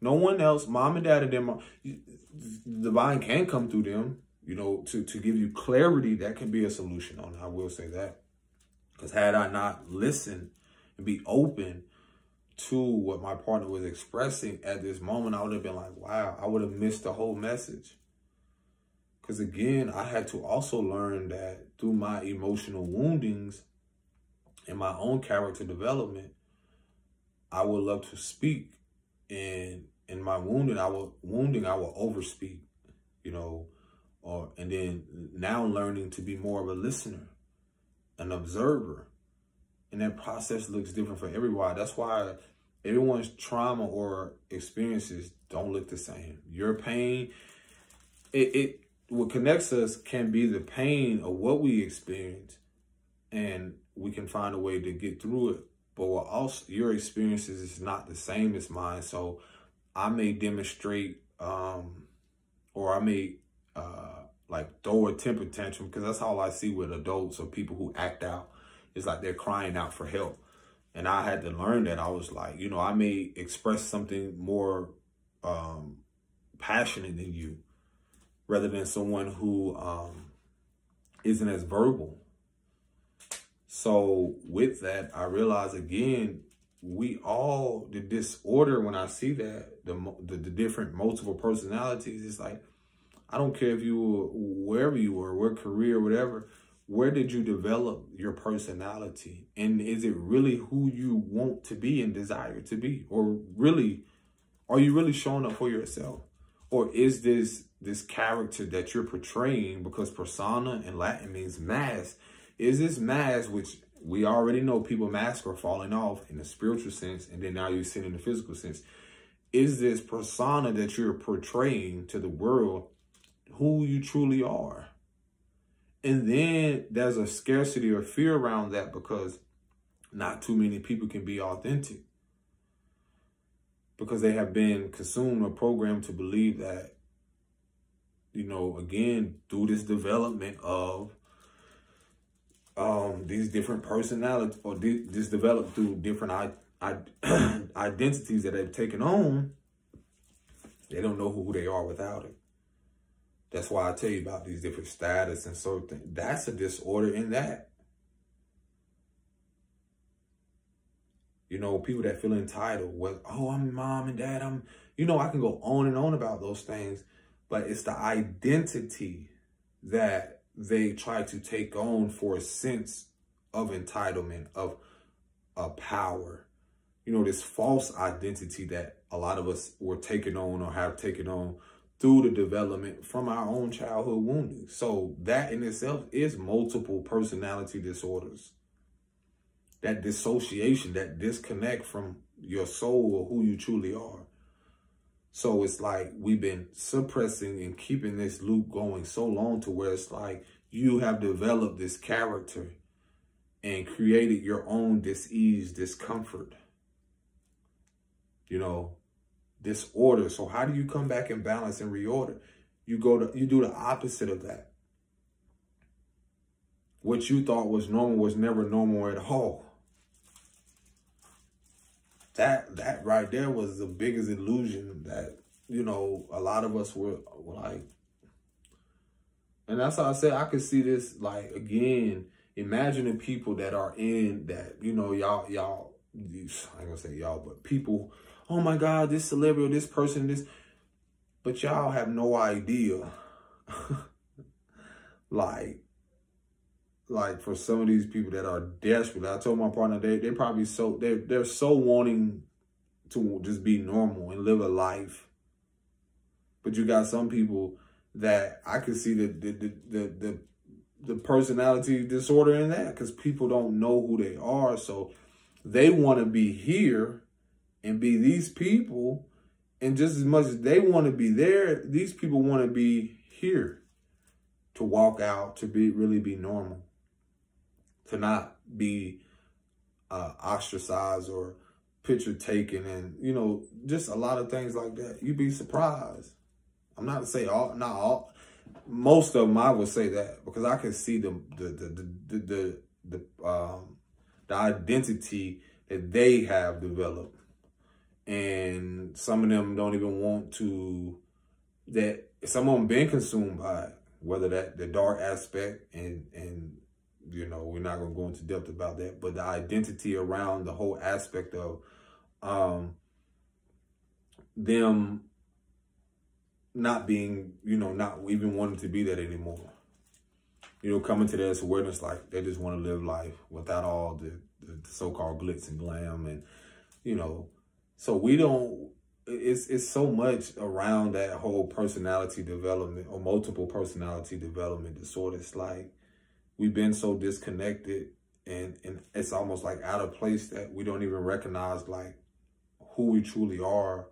[SPEAKER 1] No one else, mom and dad, and them, the divine can come through them, you know, to give you clarity. That can be a solution on it. I will say that. Because had I not listened and be open to what my partner was expressing at this moment, I would have been like, wow, I would have missed the whole message. Because again, I had to also learn that through my emotional woundings and my own character development, I would love to speak. And in my wounding, I will overspeak, you know, and then now learning to be more of a listener, an observer. And that process looks different for everyone. That's why everyone's trauma or experiences don't look the same. Your pain, what connects us can be the pain of what we experience, and we can find a way to get through it. But what also, your experiences is not the same as mine. So I may demonstrate, or I may like throw a temper tantrum, because that's all I see with adults or people who act out. It's like they're crying out for help. And I had to learn that. I was like, you know, I may express something more passionate than you, rather than someone who isn't as verbal. So with that, I realize again, we all, the disorder, when I see that, the different multiple personalities, it's like, I don't care if you were wherever you were, what career, whatever, where did you develop your personality? And is it really who you want to be and desire to be? Or really, are you really showing up for yourself? Or is this character that you're portraying, because persona in Latin means mask, is this mask, which we already know people masks are falling off in the spiritual sense, and then now you're seeing in the physical sense. Is this persona that you're portraying to the world who you truly are? And then there's a scarcity or fear around that because not too many people can be authentic because they have been consumed or programmed to believe that, again, through this development of these different personalities, or this developed through different identities that they've taken on, they don't know who they are without it. That's why I tell you about these different status and certain things. That's a disorder in that. People that feel entitled with, oh, I'm mom and dad. I can go on and on about those things, but it's the identity that they try to take on for a sense of entitlement, of power. This false identity that a lot of us were taking on or have taken on through the development from our own childhood wounding. So that in itself is multiple personality disorders. That dissociation, that disconnect from your soul or who you truly are. So it's like we've been suppressing and keeping this loop going so long to where it's like you have developed this character and created your own dis-ease, discomfort, disorder. So how do you come back in balance and reorder? You do the opposite of that. What you thought was normal was never normal at all. That right there was the biggest illusion that, a lot of us were like. And that's how I said I could see this, like, again, imagine the people that are in that, y'all, I ain't gonna say y'all, but people, oh my God, this celebrity, this person, this, but y'all have no idea. like for some of these people that are desperate, I told my partner, they probably they're so wanting to just be normal and live a life. But you got some people that I could see the personality disorder in that, because people don't know who they are. So they want to be here and be these people. And just as much as they want to be there, these people want to be here, to walk out, to really be normal, to not be ostracized or picture taken, and, just a lot of things like that. You'd be surprised. I'm not to say not all, most of them I would say that, because I can see the identity that they have developed. And some of them don't even want to, that some of them been consumed by it, whether that the dark aspect and we're not going to go into depth about that, but the identity around the whole aspect of them not being, not even wanting to be that anymore. Coming to this awareness, like they just want to live life without all the so-called glitz and glam. And, so we don't, it's so much around that whole personality development or multiple personality development disorder. It's like we've been so disconnected, and it's almost like out of place that we don't even recognize like who we truly are.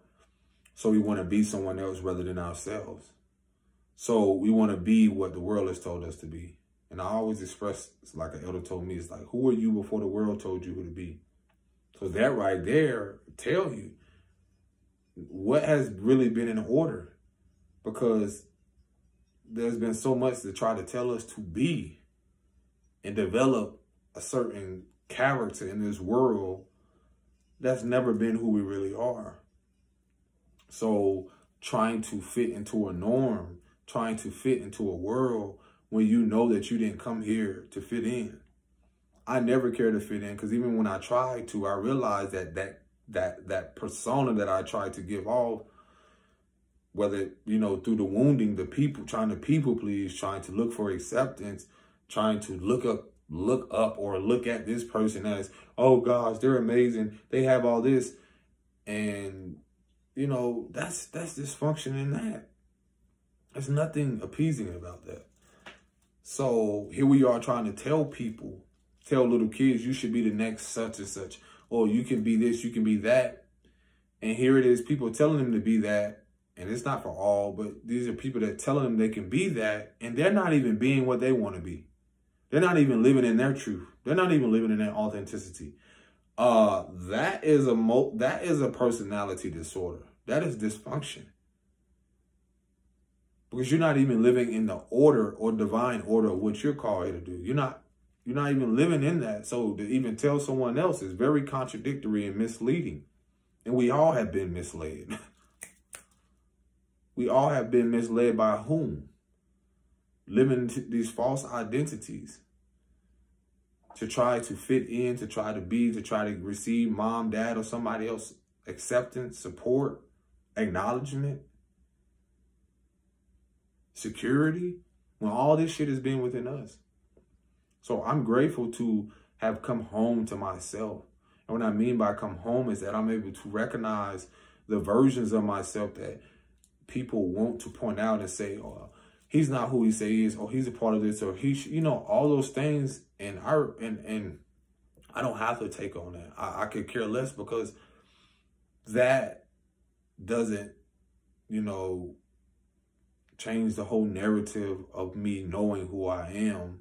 [SPEAKER 1] So we want to be someone else rather than ourselves. So we want to be what the world has told us to be. And I always express, like an elder told me, it's like, who were you before the world told you who to be? So that right there tell you what has really been in order, because there's been so much to try to tell us to be and develop a certain character in this world that's never been who we really are. So trying to fit into a norm, trying to fit into a world when you know that you didn't come here to fit in. I never cared to fit in, because even when I tried to, I realized that persona that I tried to give off, whether, through the wounding, the people, trying to people please, trying to look for acceptance, trying to look up or look at this person as, oh gosh, they're amazing, they have all this. And, that's dysfunction in that. There's nothing appeasing about that. So here we are trying to tell little kids, you should be the next such and such, or you can be this, you can be that. And here it is, people telling them to be that, And it's not for all, but these are people that telling them they can be that, and they're not even being what they want to be. They're not even living in their truth. They're not even living in their authenticity. That is a personality disorder. That is dysfunction. Because you're not even living in the order or divine order of what you're called here to do. You're not even living in that. So to even tell someone else is very contradictory and misleading. And we all have been misled. We all have been misled by whom? Living these false identities to try to fit in, to try to be, to try to receive mom, dad, or somebody else acceptance, support, acknowledgement, security, when all this shit has been within us. So I'm grateful to have come home to myself. And what I mean by come home is that I'm able to recognize the versions of myself that people want to point out and say, oh, he's not who he say he is, or he's a part of this, or he, all those things. And I don't have to take on that. I could care less, because that doesn't, change the whole narrative of me knowing who I am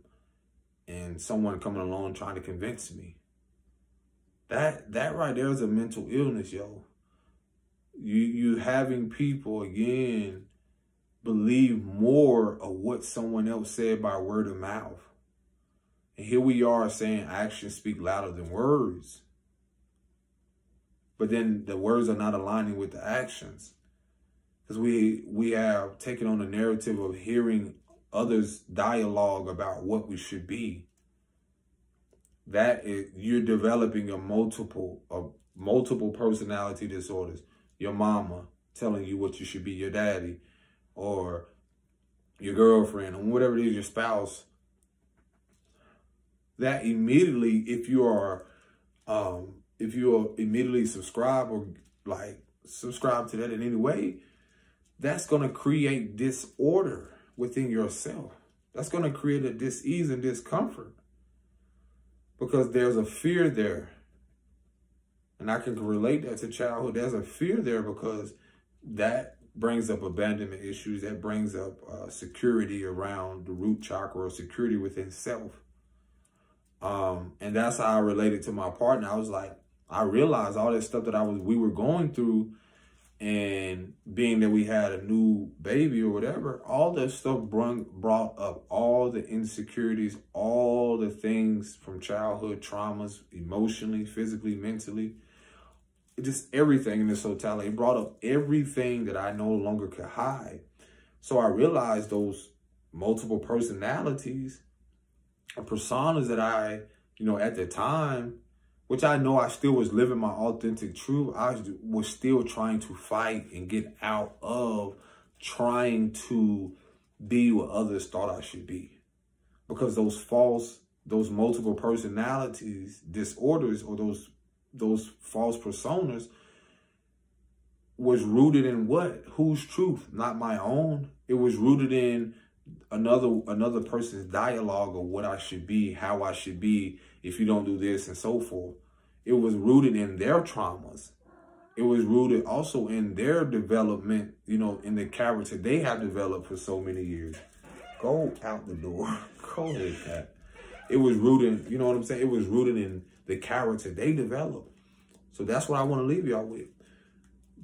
[SPEAKER 1] and someone coming along trying to convince me. That right there is a mental illness, yo. You having people, again, believe more of what someone else said by word of mouth. And here we are saying actions speak louder than words. But then the words are not aligning with the actions. Because we have taken on the narrative of hearing others' dialogue about what we should be. That is, you're developing a multiple personality disorders. Your mama telling you what you should be, your daddy, or your girlfriend, or whatever it is, your spouse. That immediately, if you are immediately subscribe or subscribe to that in any way, that's going to create disorder within yourself. That's going to create a dis-ease and discomfort, because there's a fear there. And I can relate that to childhood. There's a fear there because that brings up abandonment issues. That brings up security around the root chakra, or security within self. And that's how I related to my partner. I was like, I realized all that stuff that we were going through, and being that we had a new baby or whatever, all that stuff brought up all the insecurities, all the things from childhood traumas, emotionally, physically, mentally, just everything in this totality. It brought up everything that I no longer could hide. So I realized those multiple personalities or personas that I, at the time, which I know I still was living my authentic truth, I was still trying to fight and get out of trying to be what others thought I should be. Because those multiple personalities disorders, or those false personas, was rooted in what? Whose truth? Not my own. It was rooted in another person's dialogue of what I should be, how I should be, if you don't do this, and so forth. It was rooted in their traumas. It was rooted also in their development, in the character they have developed for so many years. Go out the door. Go ahead, Cat. It was rooted, you know what I'm saying? It was rooted in the character they developed. So that's what I want to leave y'all with.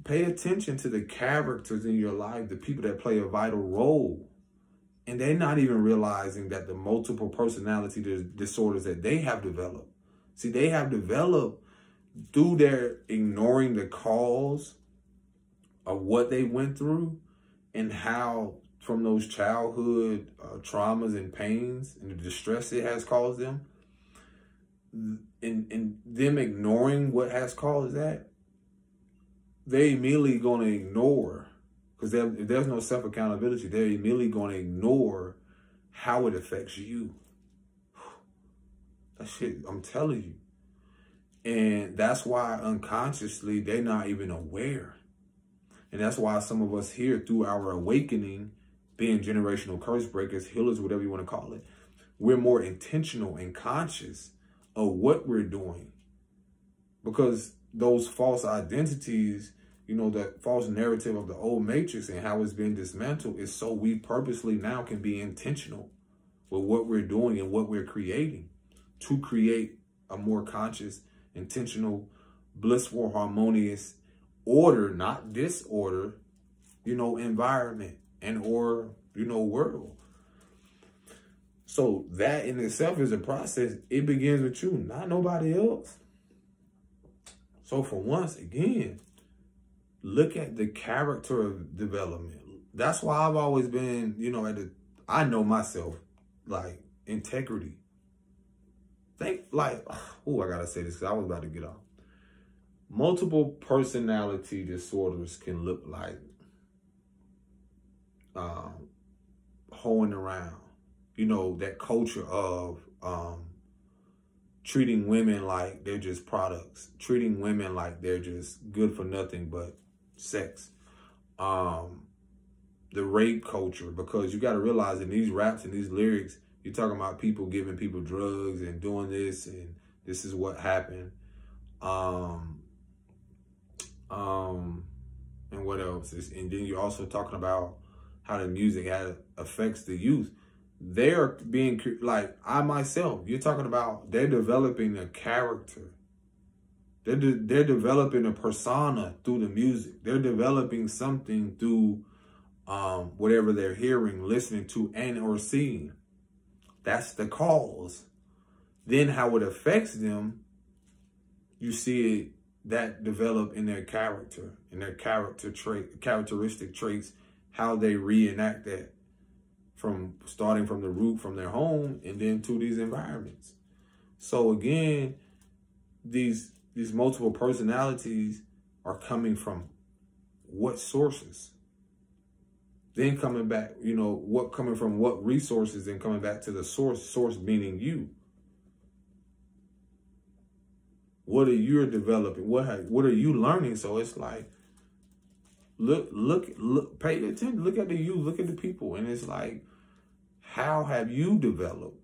[SPEAKER 1] Pay attention to the characters in your life, the people that play a vital role. And they're not even realizing that the multiple personality disorders that they have developed. See, they have developed through their ignoring the cause of what they went through, and how from those childhood traumas and pains and the distress it has caused them, and them ignoring what has caused that, they're immediately going to ignore, because if there's no self-accountability, they're immediately going to ignore how it affects you. That shit, I'm telling you. And that's why unconsciously they're not even aware. And that's why some of us here, through our awakening, being generational curse breakers, healers, whatever you want to call it, we're more intentional and conscious of what we're doing. Because those false identities, you know, the false narrative of the old matrix and how it's been dismantled is so we purposely now can be intentional with what we're doing and what we're creating to create a more conscious, intentional, blissful, harmonious order, not disorder, you know, environment and or, you know, world. So that in itself is a process. It begins with you, not nobody else. So for once, again, look at the character of development. That's why I've always been, you know, I know myself, like, integrity. Think, like, oh, I gotta say this because I was about to get off. Multiple personality disorders can look like hoeing around. You know, that culture of treating women like they're just products, treating women like they're just good for nothing but sex. The rape culture, because you got to realize in these raps and these lyrics, you're talking about people giving people drugs and doing this, and this is what happened. And what else? And then you're also talking about how the music affects the youth. They're being, like, I myself, you're talking about they're developing a character. They're developing a persona through the music. They're developing something through whatever they're hearing, listening to, and or seeing. That's the cause. Then how it affects them, you see it that develop in their character, in their characteristic traits, how they reenact that from starting from the root, from their home, and then to these environments. So again, these multiple personalities are coming from what sources? Then coming back, you know, coming from what resources, and coming back to the source meaning you. What are you developing? What are you learning? So it's like, look, pay attention. Look at the youth, look at the people. And it's like, how have you developed?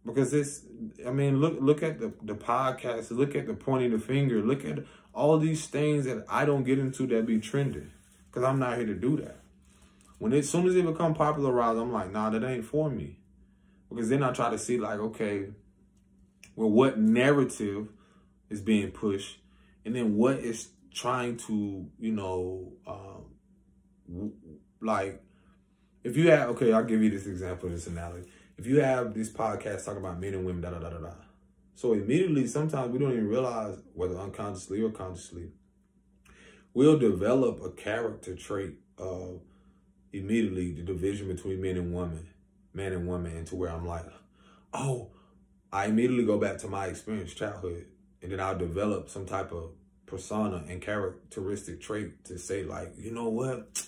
[SPEAKER 1] Because look at the podcast, look at the pointing the finger, look at all these things that I don't get into that be trending, because I'm not here to do that. As soon as it become popularized, I'm like, nah, that ain't for me. Because then I try to see, like, okay, well, what narrative is being pushed, and then what is trying to, you know, like, if you have, okay, I'll give you this example, this analogy. If you have this podcast talking about men and women, da-da-da-da-da. So immediately, sometimes we don't even realize, whether unconsciously or consciously, we'll develop a character trait of immediately the division between man and woman, into where I'm like, oh, I immediately go back to my experience, childhood, and then I'll develop some type of persona and characteristic trait to say, like, you know what?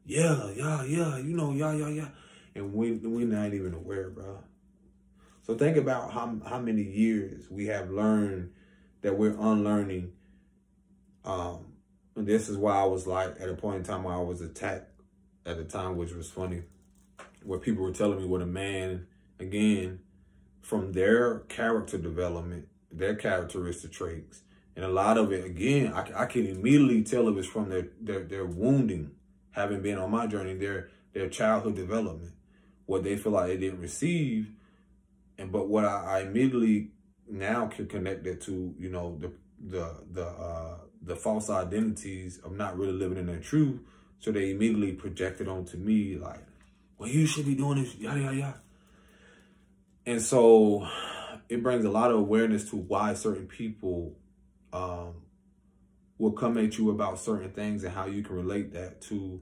[SPEAKER 1] Yeah, you know, yeah. And we're not even aware, bro. So think about how many years we have learned that we're unlearning. And this is why I was like, at a point in time where I was attacked at the time, which was funny, where people were telling me what a man, again, from their character development, their characteristic traits, and a lot of it, again, I can immediately tell if it's from their wounding, having been on my journey, their childhood development, what they feel like they didn't receive, but what I immediately now can connect it to, you know, the false identities of not really living in their truth. So they immediately projected onto me, like, well, you should be doing this, yada, yada, yada. And so it brings a lot of awareness to why certain people will come at you about certain things, and how you can relate that to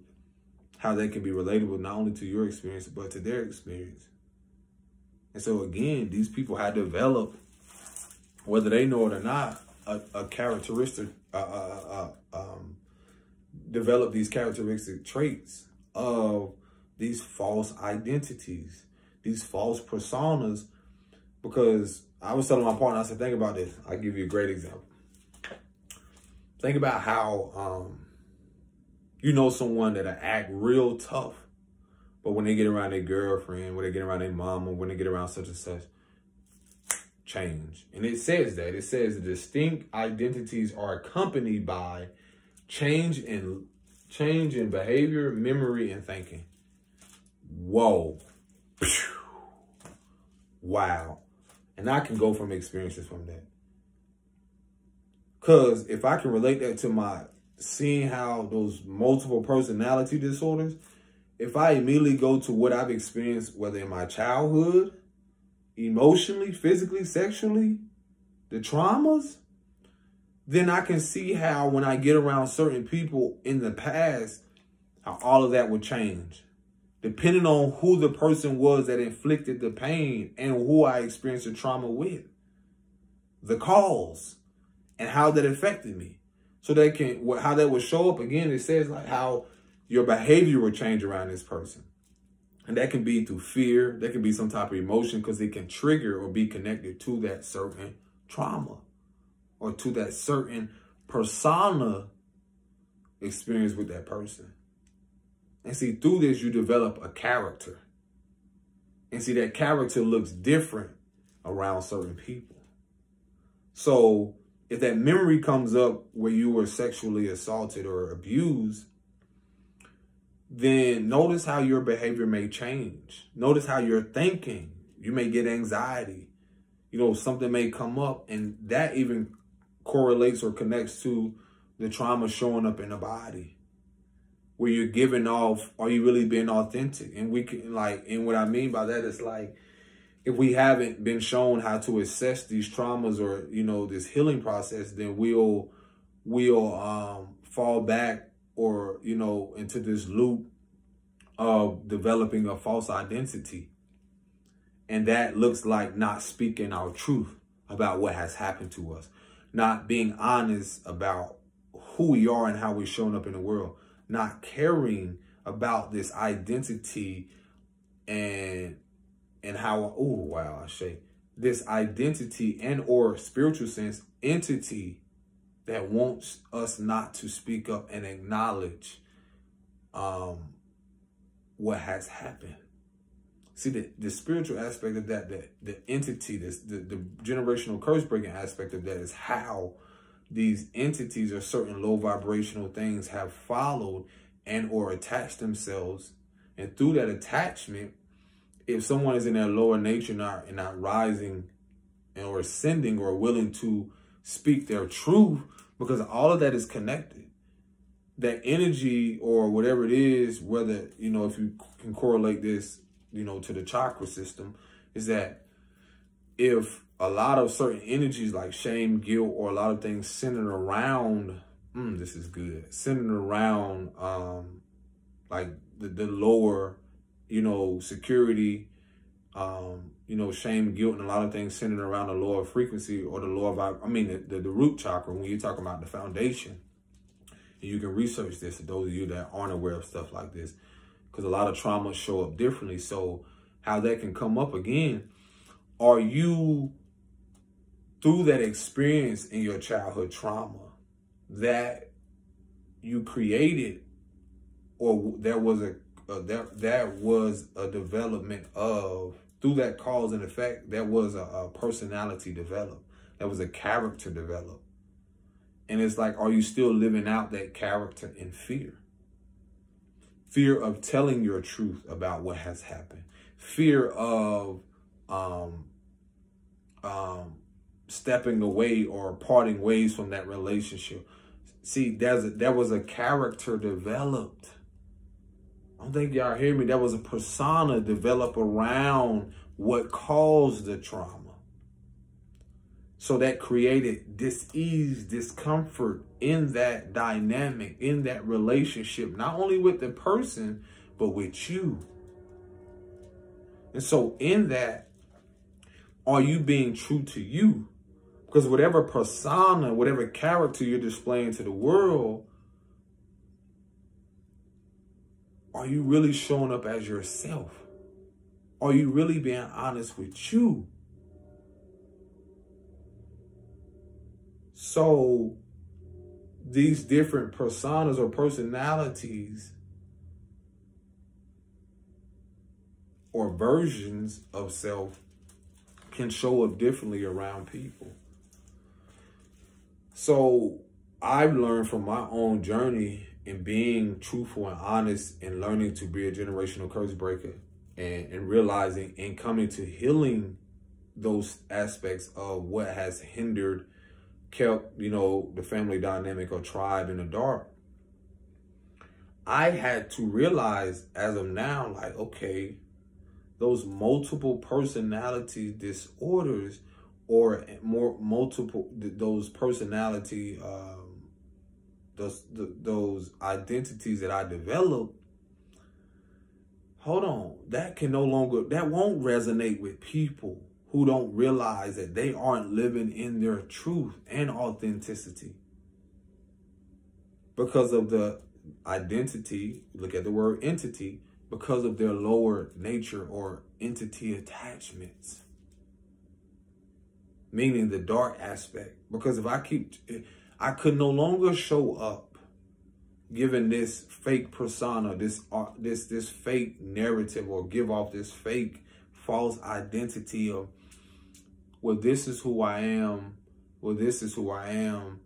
[SPEAKER 1] how they can be relatable, not only to your experience, but to their experience. And so again, these people have developed, whether they know it or not, a characteristic, develop these characteristic traits of these false identities, these false personas. Because I was telling my partner, I said, think about this. I'll give you a great example. Think about how, you know, someone that'll act real tough, but when they get around their girlfriend, when they get around their mom, or when they get around such and such, change. And it says that. It says the distinct identities are accompanied by Change in behavior, memory, and thinking. Whoa. Wow. And I can go from experiences from that. Because if I can relate that to my seeing how those multiple personality disorders, if I immediately go to what I've experienced, whether in my childhood, emotionally, physically, sexually, the traumas, then I can see how when I get around certain people in the past, how all of that would change. Depending on who the person was that inflicted the pain and who I experienced the trauma with. The cause and how that affected me. So they can, how that would show up again, it says like how your behavior will change around this person. And that can be through fear. That can be some type of emotion because it can trigger or be connected to that certain trauma or to that certain persona experience with that person. And see, through this, you develop a character. And see, that character looks different around certain people. So if that memory comes up where you were sexually assaulted or abused, then notice how your behavior may change. Notice how you're thinking. You may get anxiety. You know, something may come up, and that even correlates or connects to the trauma showing up in the body. Where you're giving off, are you really being authentic? And we can and what I mean by that is like, if we haven't been shown how to assess these traumas or, you know, this healing process, then we'll fall back or, you know, into this loop of developing a false identity. And that looks like not speaking our truth about what has happened to us, not being honest about who we are and how we're showing up in the world, not caring about this identity and how, this identity and or spiritual sense entity that wants us not to speak up and acknowledge what has happened. See, the spiritual aspect of that, the entity, the generational curse breaking aspect of that is how these entities or certain low vibrational things have followed and or attached themselves. And through that attachment, if someone is in their lower nature and not rising or ascending or willing to speak their truth, because all of that is connected. That energy or whatever it is, whether, you know, if you can correlate this, you know, to the chakra system, is that if a lot of certain energies like shame, guilt, or a lot of things centered around, this is good, centered around like the lower, you know, security, you know, shame, guilt, and a lot of things centered around the lower frequency or the lower vibe. I mean, the root chakra, when you're talking about the foundation. And you can research this, those of you that aren't aware of stuff like this, because a lot of traumas show up differently. So how that can come up again, are you, through that experience in your childhood trauma that you created, or there was a development of, through that cause and effect, there was a personality developed, there was a character developed. And it's like, are you still living out that character in fear? Fear of telling your truth about what has happened. Fear of stepping away or parting ways from that relationship. See, there was a character developed. I don't think y'all hear me. There was a persona developed around what caused the trauma. So that created dis-ease, discomfort in that dynamic, in that relationship, not only with the person, but with you. And so in that, are you being true to you? Because whatever persona, whatever character you're displaying to the world, are you really showing up as yourself? Are you really being honest with you? So these different personas or personalities or versions of self can show up differently around people. So I've learned from my own journey in being truthful and honest and learning to be a generational curse breaker and realizing and coming to healing those aspects of what has hindered, kept, you know, the family dynamic or tribe in the dark. I had to realize as of now, like, okay, those multiple personality disorders or those personality, those identities that I developed, hold on, that won't resonate with people who don't realize that they aren't living in their truth and authenticity because of the identity. Look at the word entity, because of their lower nature or entity attachments, meaning the dark aspect. Because if I could no longer show up given this fake persona, this fake narrative, or give off this fake false identity of, well, this is who I am. Well, this is who I am,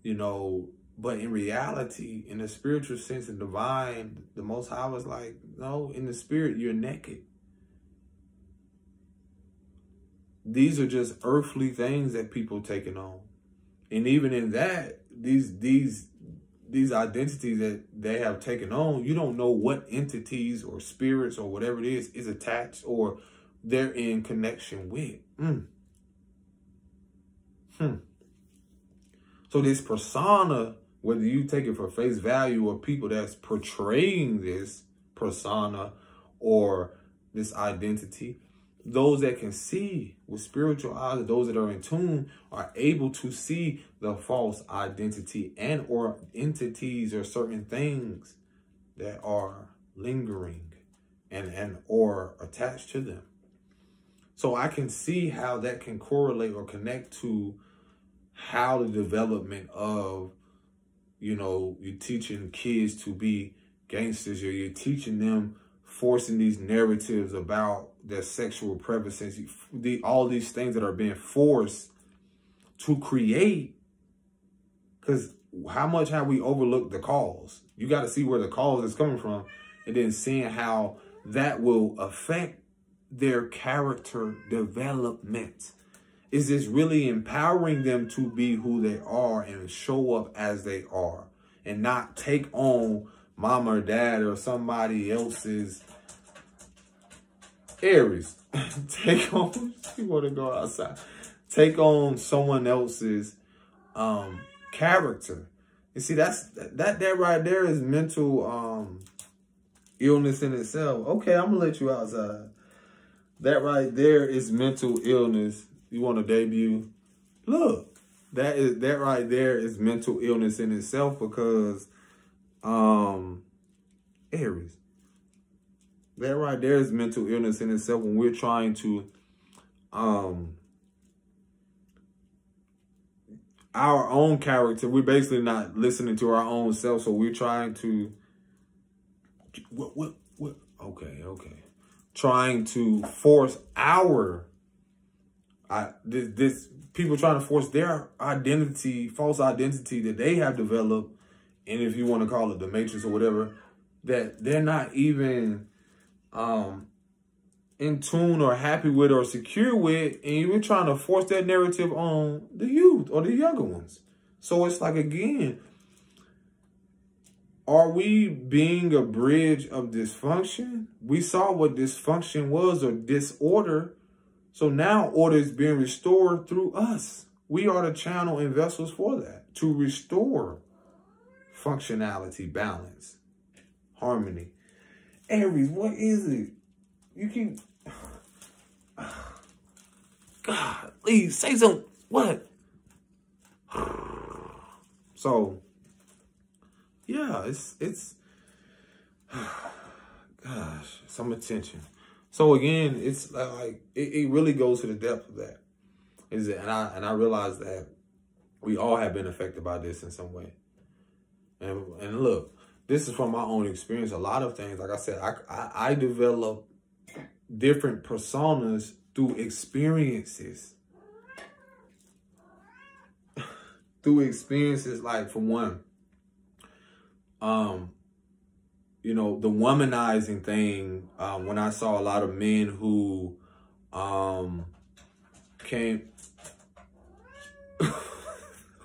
[SPEAKER 1] you know. But in reality, in the spiritual sense and divine, the Most High was like, no, in the spirit, you're naked. These are just earthly things that people taking on. And even in that, these identities that they have taken on, you don't know what entities or spirits or whatever it is attached or they're in connection with. So this persona, whether you take it for face value or people that's portraying this persona or this identity, those that can see with spiritual eyes, those that are in tune, are able to see the false identity and or entities or certain things that are lingering and or attached to them. So I can see how that can correlate or connect to how the development of, you know, you're teaching kids to be gangsters, or you're teaching them, forcing these narratives about their sexual preferences, all these things that are being forced to create. Because how much have we overlooked the cause? You got to see where the cause is coming from, and then seeing how that will affect their character development. Is this really empowering them to be who they are and show up as they are, and not take on mom or dad or somebody else's Aries? Take on, you want to go outside, take on someone else's character. You see, that right there is mental illness in itself. Okay, I'm gonna let you outside. That right there is mental illness. You want to debut? Look, that right there is mental illness in itself, because Aries, that right there is mental illness in itself when we're trying to our own character. We're basically not listening to our own self, so we're trying to trying to force people trying to force their identity, false identity that they have developed, and if you want to call it the matrix or whatever, that they're not even in tune or happy with or secure with, and you're trying to force that narrative on the youth or the younger ones. So it's like, again, are we being a bridge of dysfunction? We saw what dysfunction was, or disorder. So now order is being restored through us. We are the channel and vessels for that, to restore functionality, balance, harmony. Aries, what is it? You keep... God, please say something. What? So, yeah, it's gosh, some attention. So again, it's like it really goes to the depth of that. And I realize that we all have been affected by this in some way. And look, this is from my own experience. A lot of things, like I said, I develop different personas through experiences. through experiences, like for one, you know, the womanizing thing, when I saw a lot of men who came,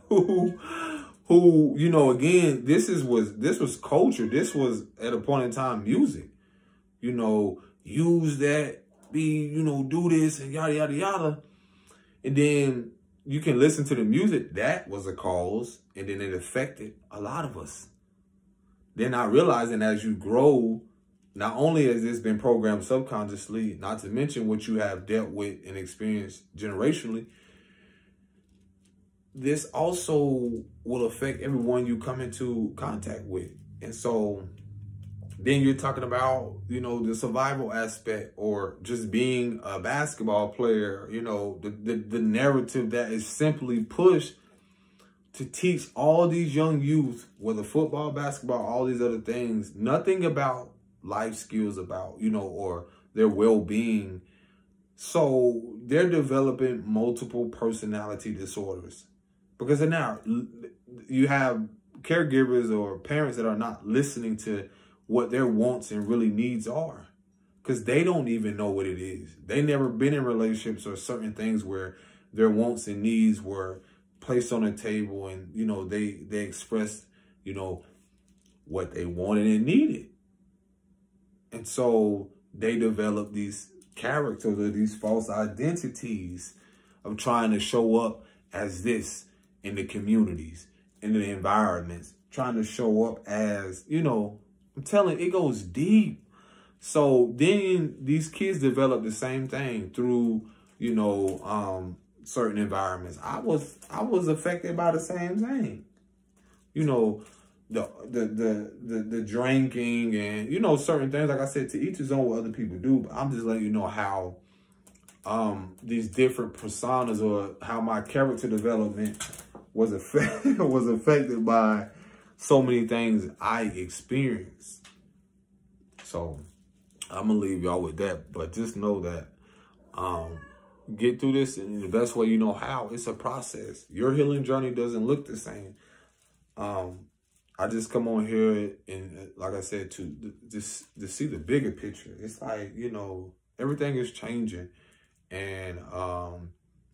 [SPEAKER 1] who, you know, again, this was culture. This was at a point in time music, you know, use that, you know, do this and yada, yada, yada. And then you can listen to the music. That was a cause. And then it affected a lot of us. Then not realizing as you grow, not only has this been programmed subconsciously, not to mention what you have dealt with and experienced generationally, this also will affect everyone you come into contact with. And so then you're talking about, you know, the survival aspect, or just being a basketball player, you know, the narrative that is simply pushed to teach all these young youth, whether football, basketball, all these other things, nothing about life skills, about, you know, or their well-being. So they're developing multiple personality disorders. Because now you have caregivers or parents that are not listening to what their wants and really needs are, because they don't even know what it is. They never been in relationships or certain things where their wants and needs were placed on the table, and, you know, they expressed, you know, what they wanted and needed. And so they develop these characters or these false identities of trying to show up as this in the communities, in the environments, trying to show up as, you know, I'm telling you, it goes deep. So then these kids develop the same thing through, you know, certain environments. I was affected by the same thing. You know, the drinking and, you know, certain things, like I said, to each his own what other people do. But I'm just letting you know how these different personas, or how my character development was affected by so many things I experienced. So I'm gonna leave y'all with that, but just know that get through this in the best way you know how. It's a process. Your healing journey doesn't look the same. I just come on here and, like I said, to see the bigger picture. It's like, you know, everything is changing, and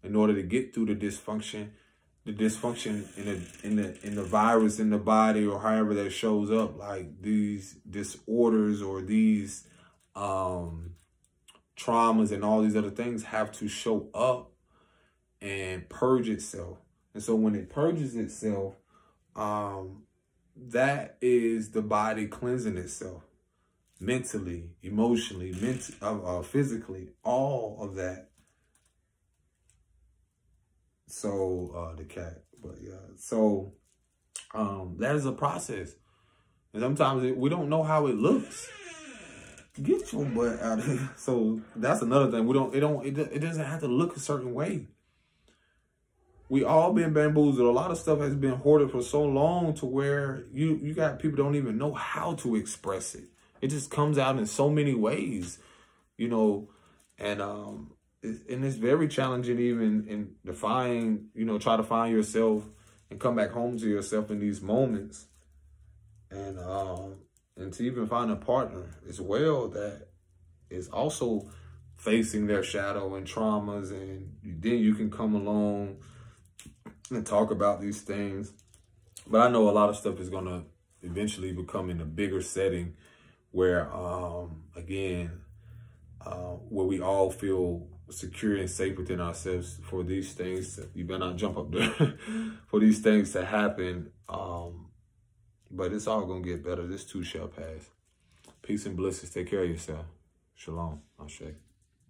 [SPEAKER 1] in order to get through the dysfunction in the virus in the body, or however that shows up, like these disorders or these traumas and all these other things have to show up and purge itself. And so when it purges itself, that is the body cleansing itself mentally, emotionally, physically, all of that. So the cat, but yeah. So that is a process, and sometimes we don't know how it looks. Get your butt out of here. So that's another thing. It doesn't have to look a certain way. We all been bamboozled. A lot of stuff has been hoarded for so long to where you got people don't even know how to express it. It just comes out in so many ways, you know, and it's very challenging even to find, you know, try to find yourself and come back home to yourself in these moments, and to even find a partner as well that is also facing their shadow and traumas, and then you can come along and talk about these things. But I know a lot of stuff is going to eventually become in a bigger setting where, again, where we all feel secure and safe within ourselves for these things. You better not jump up there for these things to happen. But it's all going to get better. This too shall pass. Peace and blessings. Take care of yourself. Shalom. Ashe.